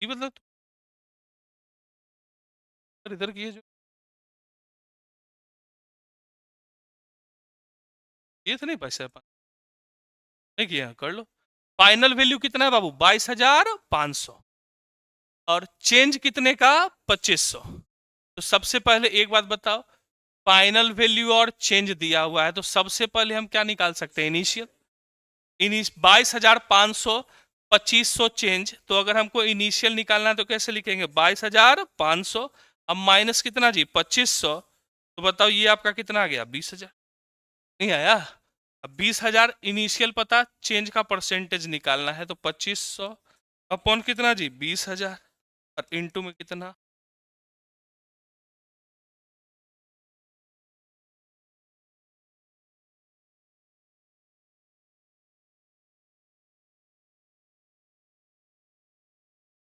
ये मतलब इधर की है जो, ये तो नहीं पैसा नहीं किया, कर लो। फाइनल वैल्यू कितना है बाबू, 22,500, और चेंज कितने का, 2,500। तो सबसे पहले एक बात बताओ, फाइनल वैल्यू और चेंज दिया हुआ है तो सबसे पहले हम क्या निकाल सकते हैं, इनिशियल। 22,500, 2,500 चेंज, तो अगर हमको इनिशियल निकालना है तो कैसे लिखेंगे, 22,500, अब माइनस कितना जी, 2,500। तो बताओ ये आपका कितना आ गया, 20,000। नहीं आया? अब 20,000 इनिशियल पता, चेंज का परसेंटेज निकालना है, तो 2,500 अपॉन कितना जी, 20,000, और इनटू में कितना।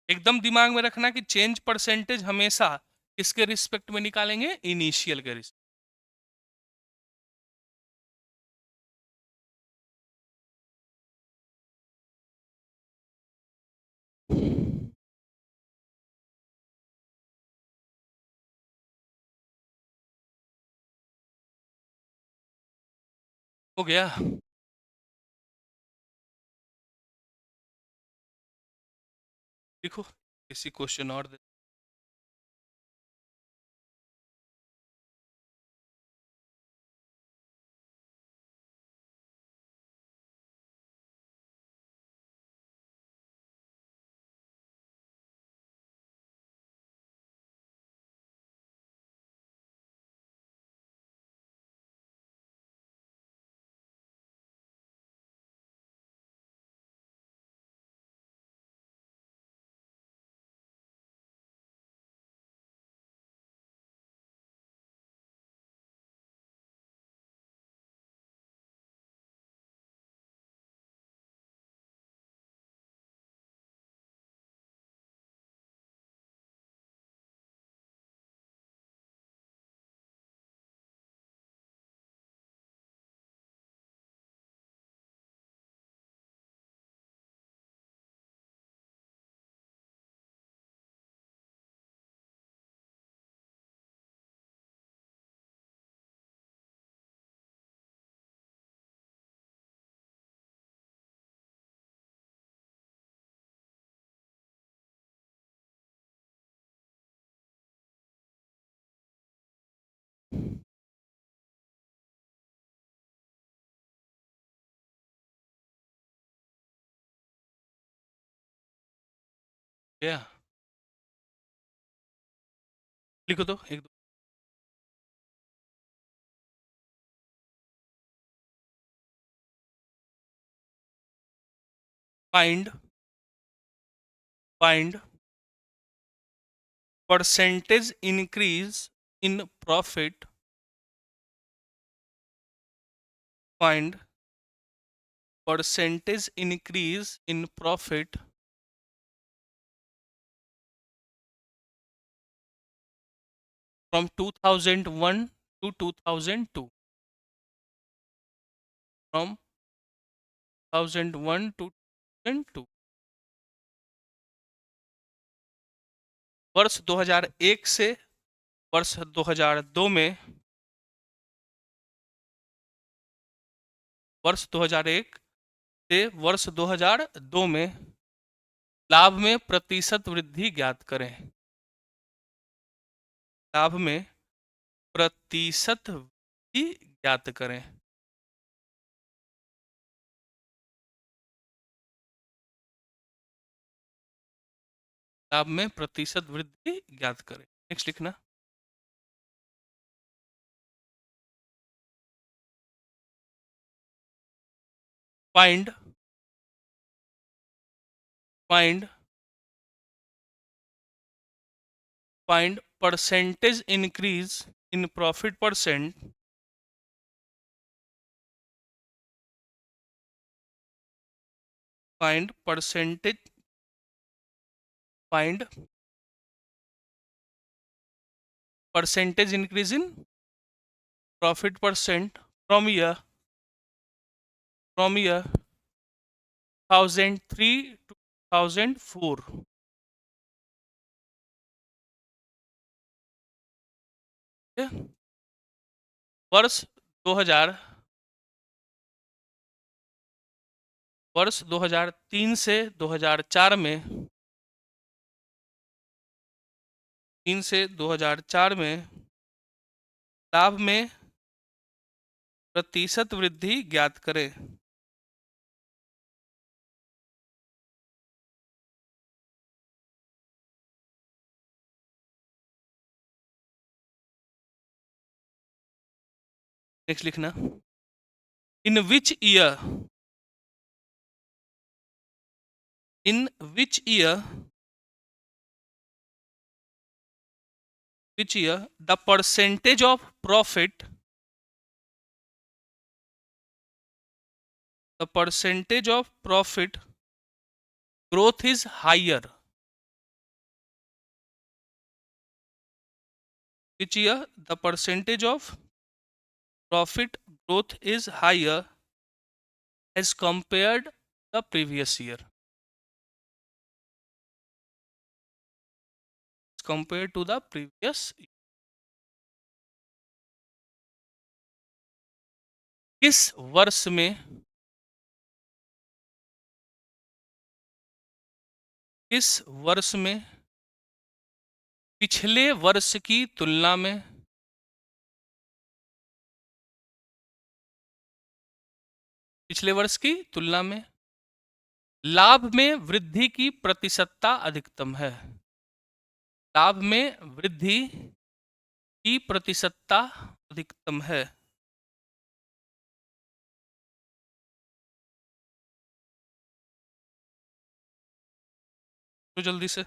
एकदम दिमाग में रखना कि चेंज परसेंटेज हमेशा किसके रिस्पेक्ट में निकालेंगे, इनिशियल के रिस्पेक्ट। हो गया? देखो, किसी क्वेश्चन और दे। क्या लिखो तो एक दो। Find find percentage increase in profit, find percentage increase in profit from 2001 to 2002, from 2001 to 2002। वर्ष 2001 से वर्ष 2002 में, वर्ष 2001 से वर्ष 2002 में लाभ में प्रतिशत वृद्धि ज्ञात करें। लाभ में प्रतिशत वृद्धि ज्ञात करें। लाभ में प्रतिशत वृद्धि ज्ञात करें। नेक्स्ट लिखना। Find find find percentage increase in profit percent, find percentage find percentage increase in profit percent from year 2003 to 2004। वर्ष 2000 वर्ष 2003 से 2004 में 3 से 2004 में लाभ में प्रतिशत वृद्धि ज्ञात करें। नेक्स्ट लिखना। In which year in which year the percentage of profit growth is higher? Which year the percentage of profit growth is higher as compared the previous year? As compared to the previous year. किस वर्ष में पिछले वर्ष की तुलना में लाभ में वृद्धि की प्रतिशतता अधिकतम है? लाभ में वृद्धि की प्रतिशतता अधिकतम है। तो जल्दी से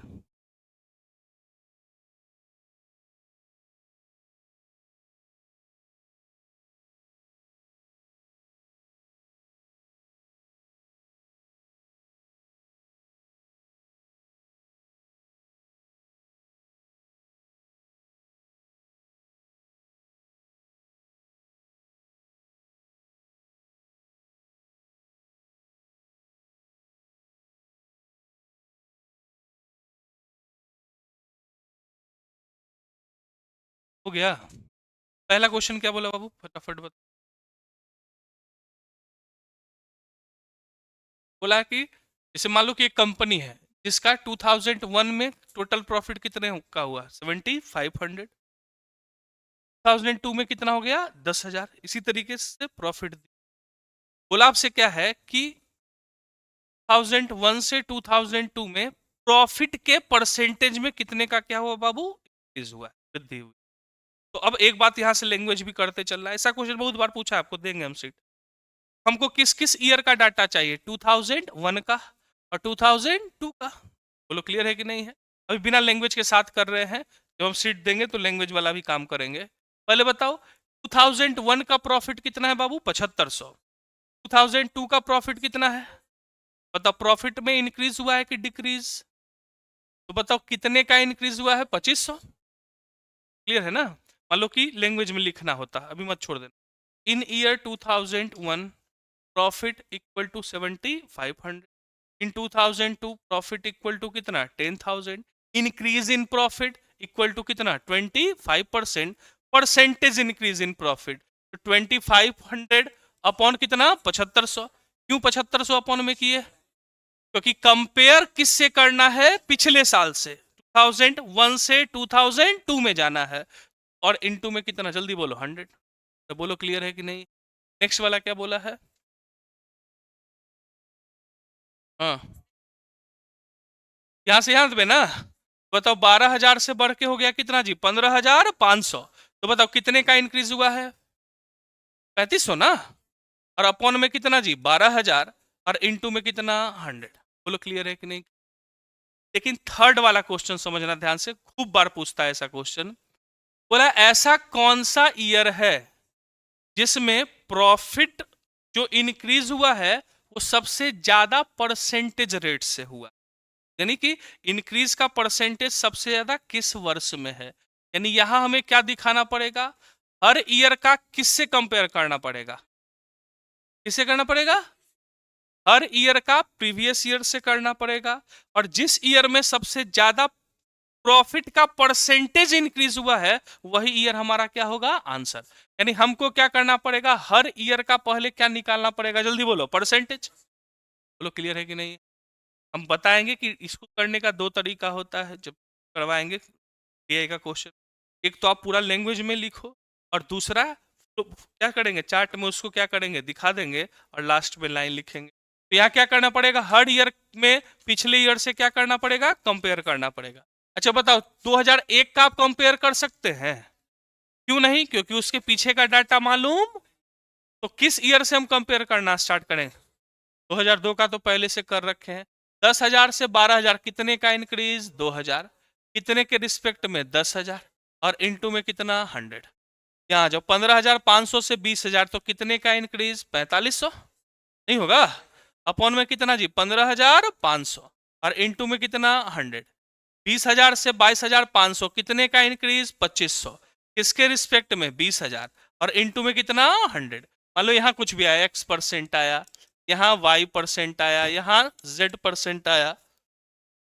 हो गया। पहला क्वेश्चन क्या बोला बाबू, फटाफट बता। बोला कि जैसे मान लो कि एक कंपनी है जिसका 2001 में टोटल प्रॉफिट कितने का हुआ, 7500। 2002 में कितना हो गया, 10,000। इसी तरीके से प्रॉफिट बोला आपसे क्या है कि 2001 से 2002 में प्रॉफिट के परसेंटेज में कितने का क्या हुआ बाबू, इंक्रीज हुआ, वृद्धि हुई। तो अब एक बात यहां से लैंग्वेज भी करते चल रहा है, ऐसा क्वेश्चन बहुत बार पूछा है, आपको देंगे हम सीट। हमको किस किस ईयर का डाटा चाहिए, 2001 का और 2002 का। बोलो क्लियर है कि नहीं है। अभी बिना लैंग्वेज के साथ कर रहे हैं, जब हम सीट देंगे तो लैंग्वेज वाला भी काम करेंगे। पहले बताओ 2001 का प्रॉफिट कितना है बाबू, 7500। 2002 का प्रॉफिट कितना है बताओ, प्रॉफिट में इंक्रीज हुआ है कि डिक्रीज, तो बताओ कितने का इंक्रीज हुआ है, 2500। क्लियर है ना। मान लो कि लैंग्वेज में लिखना होता, अभी मत छोड़ देना। In year 2001 profit equal to 7500, in 2002 profit equal to कितना, 10,000। Increase in profit equal to कितना, 25%। Percentage increase in profit, 2500 upon कितना, 7500। क्यों 7500 अपॉन में किए, क्योंकि कंपेयर किससे करना है, पिछले साल से, 2001 से 2002 में जाना है। और इनटू में कितना, जल्दी बोलो 100। तो बोलो क्लियर है कि नहीं। नेक्स्ट वाला क्या बोला है, हाँ यहां से यहां पे ना, बताओ 12,000 से बढ़ के हो गया कितना जी, 15,500। तो बताओ कितने का इंक्रीज हुआ है, 3500 ना। और अपॉन में कितना जी, 12,000। और इनटू में कितना, 100। बोलो क्लियर है कि नहीं। लेकिन थर्ड वाला क्वेश्चन समझना ध्यान से, खूब बार पूछता है ऐसा क्वेश्चन। बोला ऐसा कौन सा ईयर है जिसमें प्रॉफिट जो इंक्रीज हुआ है वो सबसे ज्यादा परसेंटेज रेट से हुआ, यानी कि इंक्रीज का परसेंटेज सबसे ज्यादा किस वर्ष में है। यानी यहां हमें क्या दिखाना पड़ेगा, हर ईयर का किससे कंपेयर करना पड़ेगा, किससे करना पड़ेगा, हर ईयर का प्रीवियस ईयर से करना पड़ेगा। और जिस ईयर में सबसे ज्यादा प्रॉफिट का परसेंटेज इंक्रीज हुआ है वही ईयर हमारा क्या होगा, आंसर। यानी हमको क्या करना पड़ेगा, हर ईयर का पहले क्या निकालना पड़ेगा, जल्दी बोलो, परसेंटेज। बोलो क्लियर है कि नहीं। हम बताएंगे कि इसको करने का दो तरीका होता है जब करवाएंगे एआई का क्वेश्चन। एक तो आप पूरा लैंग्वेज में लिखो, और दूसरा तो क्या करेंगे, चार्ट में उसको क्या करेंगे, दिखा देंगे, और लास्ट में लाइन लिखेंगे। तो यहाँ क्या करना पड़ेगा, हर ईयर में पिछले ईयर से क्या करना पड़ेगा, कंपेयर करना पड़ेगा। अच्छा बताओ 2001 का आप कंपेयर कर सकते हैं, क्यों नहीं, क्योंकि उसके पीछे का डाटा मालूम। तो किस ईयर से हम कंपेयर करना स्टार्ट करें, 2002 का तो पहले से कर रखे हैं। 10,000 से 12,000 कितने का इंक्रीज, 2,000। कितने के रिस्पेक्ट में, 10,000। और इनटू में कितना, 100। यहाँ जो 15,500 से 20,000 तो कितने का इंक्रीज, 4,500। नहीं होगा, अपॉन में कितना जी, 15,500। और इनटू में कितना, 100। 20,000 से 22,500 कितने का इंक्रीज, 2,500। किसके रिस्पेक्ट में, 20,000। और इनटू में कितना, 100। मान लो यहाँ कुछ भी आया, x परसेंट आया, यहाँ y परसेंट आया, यहाँ z परसेंट आया,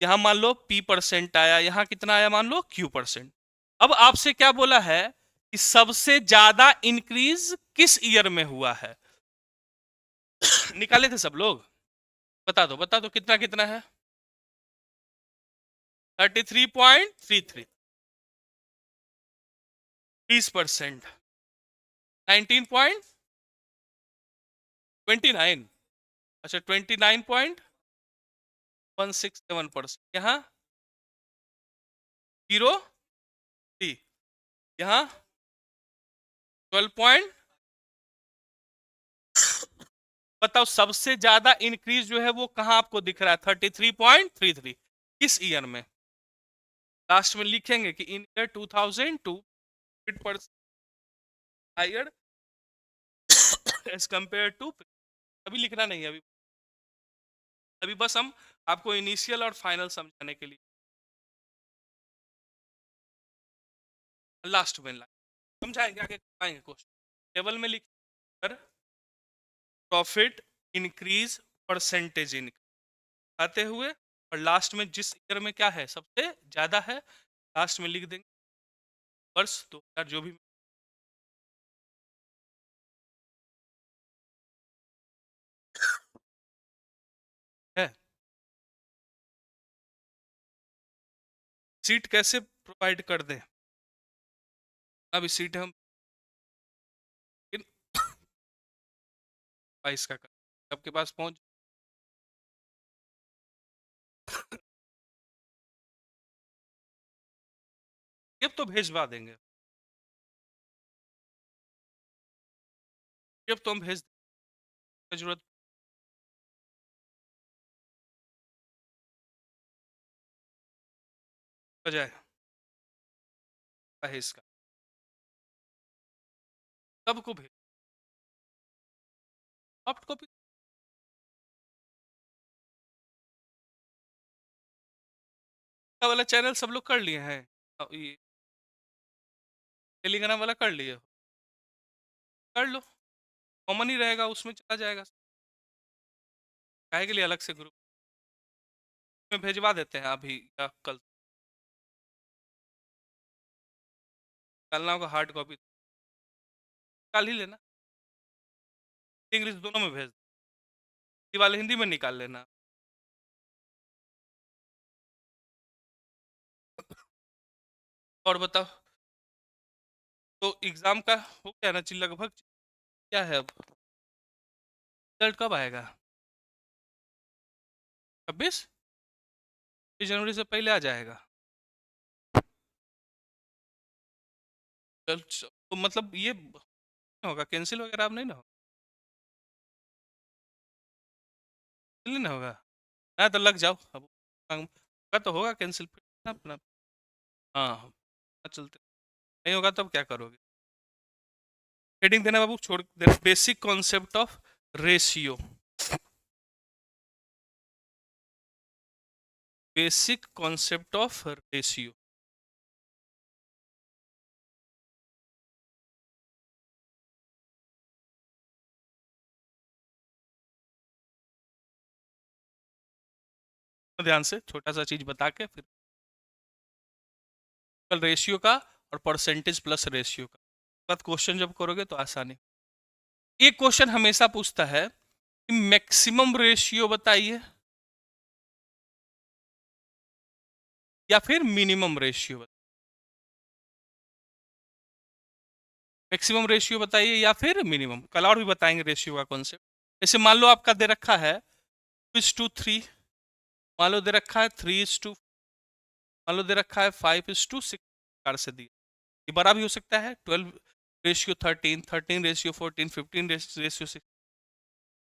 यहाँ मान लो p परसेंट आया, यहाँ कितना आया, मान लो q परसेंट। अब आपसे क्या बोला है कि सबसे ज्यादा इंक्रीज किस ईयर में हुआ है। निकाले थे सब लोग, बता दो बता दो कितना कितना है, 33.33। 30%, 19.29। अच्छा 29.167%। यहाँ 0.3, यहाँ 12 बताओ सबसे ज्यादा इंक्रीज जो है वो कहां आपको दिख रहा है, 33.33 किस ईयर में। लास्ट में लिखेंगे कि in year 2002 higher as compare to, अभी लिखना नहीं है, अभी अभी बस हम आपको इनिशियल और फाइनल समझाने के लिए लास्ट में समझाएंगे, आगे आएंगे क्वेश्चन। टेबल में लिख कर प्रॉफिट इंक्रीज परसेंटेज इंक्रीज आते हुए, और लास्ट में जिस ईयर में क्या है सबसे ज्यादा है, लास्ट में लिख देंगे वर्ष 2000 जो भी है। सीट कैसे प्रोवाइड कर दें, अभी सीट हम 22 का कर सबके पास पहुंच गिफ्ट तो भेजवा देंगे, गिफ्ट तो हम भेज देंगे, जरूरत बजाय है इसका, सबको भेज, सॉफ्ट कॉपी वाला चैनल सब लोग कर लिए हैं, ये टेलीग्राम वाला कर लिए, कर लो, कॉमन ही रहेगा, उसमें चला जाएगा, काहे के लिए अलग से ग्रुप में भेजवा देते हैं अभी या कल, कल ना होगा हार्ड कॉपी, कल ही लेना, इंग्लिश दोनों में भेज, हिंदी वाले हिंदी में निकाल लेना। और बताओ, तो एग्जाम का हो गया ना चाहिए लगभग, क्या है अब, रिजल्ट कब आएगा, 26 जनवरी से पहले आ जाएगा, तो मतलब ये होगा कैंसिल वगैरह अब नहीं ना होगा, नहीं ना होगा, हाँ तो लग जाओ अब, होगा तो होगा कैंसिल फिर अपना, हाँ हाँ, चलते, नहीं होगा तब क्या करोगे, हेडिंग देना बाबू, छोड़ देना, basic concept of ratio, basic concept of ratio, ध्यान से छोटा सा चीज बता के फिर कल रेशियो का और परसेंटेज प्लस रेशियो का बाद क्वेश्चन जब करोगे तो आसानी, एक क्वेश्चन हमेशा पूछता है कि मैक्सिमम रेशियो बताइए या फिर मिनिमम रेशियो, मैक्सिमम रेशियो बताइए या फिर मिनिमम, कल और भी बताएंगे रेशियो का कॉन्सेप्ट, जैसे मान लो आपका दे रखा है 2:3, मान लो दे रखा है 3:, मान लो दे रखा है 5:6 कार से दिया, ये बड़ा भी हो सकता है 12:13, 13:14, 15:6,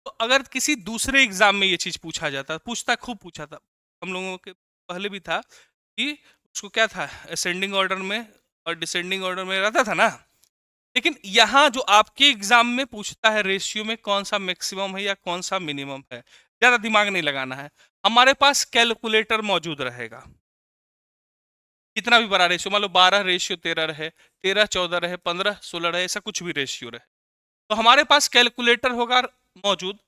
तो अगर किसी दूसरे एग्जाम में ये चीज पूछा जाता, पूछता खूब पूछा था, हम लोगों के पहले भी था कि उसको क्या था असेंडिंग ऑर्डर में और डिसेंडिंग ऑर्डर में रहता था ना, लेकिन यहाँ जो आपके एग्जाम में पूछता है रेशियो में कौन सा मैक्सिमम है या कौन सा मिनिमम है, ज्यादा दिमाग नहीं लगाना है, हमारे पास कैलकुलेटर मौजूद रहेगा, कितना भी बड़ा रेशियो, मान लो 12:13 रहे, 13:14 रहे, 15:16 रहे, ऐसा कुछ भी रेशियो रहे, तो हमारे पास कैलकुलेटर होगा मौजूद।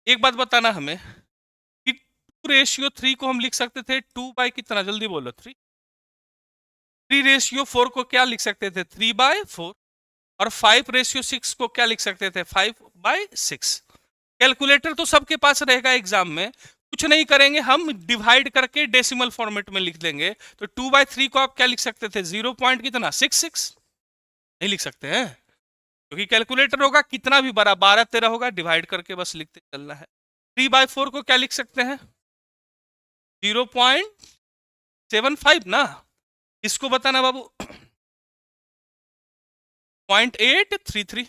एक बात बताना हमें कि 2:3 को हम लिख सकते थे 2 बाय कितना, जल्दी बोलो, 3, 3:4 को क्या लिख सकते थे, 3/4, और 5:6 को क्या लिख सकते थे, 5/6। कैलकुलेटर तो सबके पास रहेगा एग्जाम में, कुछ नहीं करेंगे हम, डिवाइड करके डेसिमल फॉर्मेट में लिख देंगे, तो 2/3 को आप क्या लिख सकते थे, 0 पॉइंट कितना, 66, नहीं लिख सकते हैं, क्योंकि कैलकुलेटर होगा कितना भी बड़ा, 12-13 होगा, डिवाइड करके बस लिखते चलना है। 3/4 को क्या लिख सकते हैं, 0.75 ना, इसको बताना बाबू 0.833।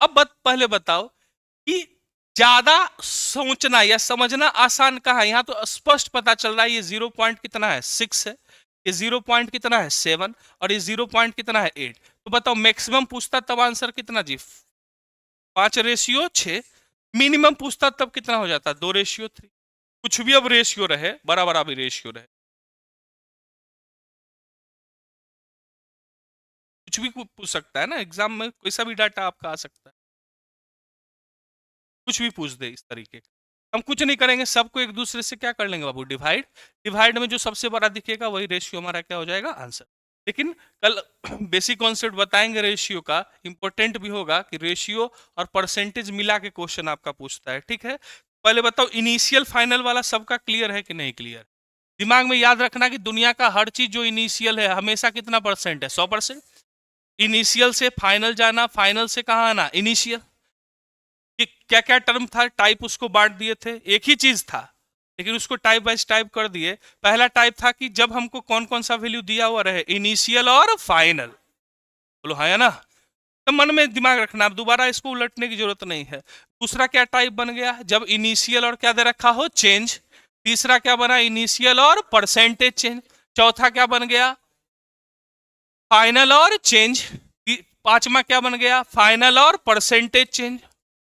अब पहले बताओ कि ज्यादा सोचना या समझना आसान कहा है, यहां तो स्पष्ट पता चल रहा है ये 0 पॉइंट कितना है, 6 है, ये 0 पॉइंट कितना है, 7, और ये 0 पॉइंट कितना है, 8, तो बताओ मैक्सिमम पूछता तब आंसर कितना जी, 5:6, मिनिमम पूछता तब कितना हो जाता, 2:3, कुछ भी अब रेशियो रहे, बड़ा बड़ा भी रेशियो रहे, कुछ भी पूछ सकता है ना एग्जाम में, कोई सा भी डाटा आपका आ सकता है, कुछ भी पूछ दे इस तरीके का, हम कुछ नहीं करेंगे, सबको एक दूसरे से क्या कर लेंगे बाबू, डिवाइड, डिवाइड में जो सबसे बड़ा दिखेगा वही रेशियो हमारा क्या हो जाएगा, आंसर। लेकिन कल बेसिक कॉन्सेप्ट बताएंगे रेशियो का, इंपॉर्टेंट भी होगा कि रेशियो और परसेंटेज मिला के क्वेश्चन आपका पूछता है, ठीक है। पहले बताओ इनिशियल फाइनल वाला सबका क्लियर है कि नहीं क्लियर, दिमाग में याद रखना कि दुनिया का हर चीज जो इनिशियल है हमेशा कितना परसेंट है, 100%, इनिशियल से फाइनल जाना, फाइनल से कहाँ आना, इनिशियल, कि क्या क्या टर्म था, टाइप उसको बांट दिए थे, एक ही चीज था, लेकिन उसको टाइप वाइज टाइप कर दिए। पहला टाइप था कि जब हमको कौन कौन सा वैल्यू दिया हुआ रहे, इनिशियल और फाइनल। बोलो हाँ या ना? तो मन में दिमाग रखना, अब दोबारा इसको उलटने की जरूरत नहीं है। दूसरा क्या टाइप बन गया, जब इनिशियल और क्या दे रखा हो, चेंज। तीसरा क्या बना, इनिशियल और परसेंटेज चेंज। चौथा क्या बन गया, फाइनल और चेंज। पांचवा क्या बन गया, फाइनल और परसेंटेज चेंज।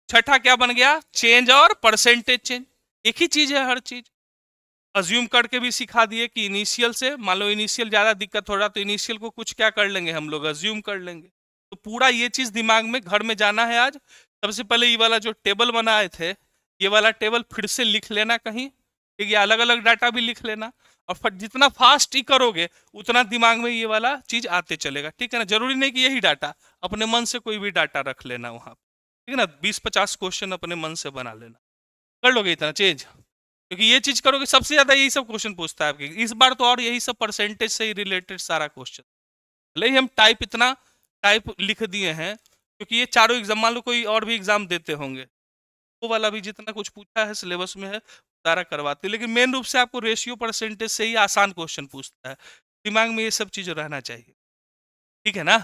छठा क्या बन गया, चेंज और परसेंटेज चेंज। एक ही चीज है हर चीज। अज्यूम करके भी सिखा दिए कि इनिशियल से, मान लो इनिशियल ज्यादा दिक्कत हो रहा तो इनिशियल को कुछ क्या कर लेंगे हम लोग, अज्यूम कर लेंगे। तो पूरा ये चीज दिमाग में घर में जाना है आज। सबसे पहले ये वाला जो टेबल बनाए थे, ये वाला टेबल फिर से लिख लेना कहीं, ठीक है, अलग अलग डाटा भी लिख लेना। और फिर जितना फास्ट ही करोगे उतना दिमाग में ये वाला चीज आते चलेगा, ठीक है ना। जरूरी नहीं कि यही डाटा, अपने मन से कोई भी डाटा रख लेना वहां, ठीक है ना। 20-50 क्वेश्चन अपने मन से बना लेना, कर लोगे इतना चीज। क्योंकि ये चीज करोगे सबसे ज्यादा यही सब क्वेश्चन पूछता है आपके इस बार तो, और यही सब परसेंटेज से ही रिलेटेड सारा क्वेश्चन। भले ही हम टाइप इतना टाइप लिख दिए हैं, क्योंकि ये चारों एग्जाम, मान लो कोई और भी एग्जाम देते होंगे, वो वाला भी जितना कुछ पूछा है सिलेबस में है सारा करवाते हैं। लेकिन मेन रूप से आपको रेशियो परसेंटेज से ही आसान क्वेश्चन पूछता है। दिमाग में ये सब चीज रहना चाहिए, ठीक है ना।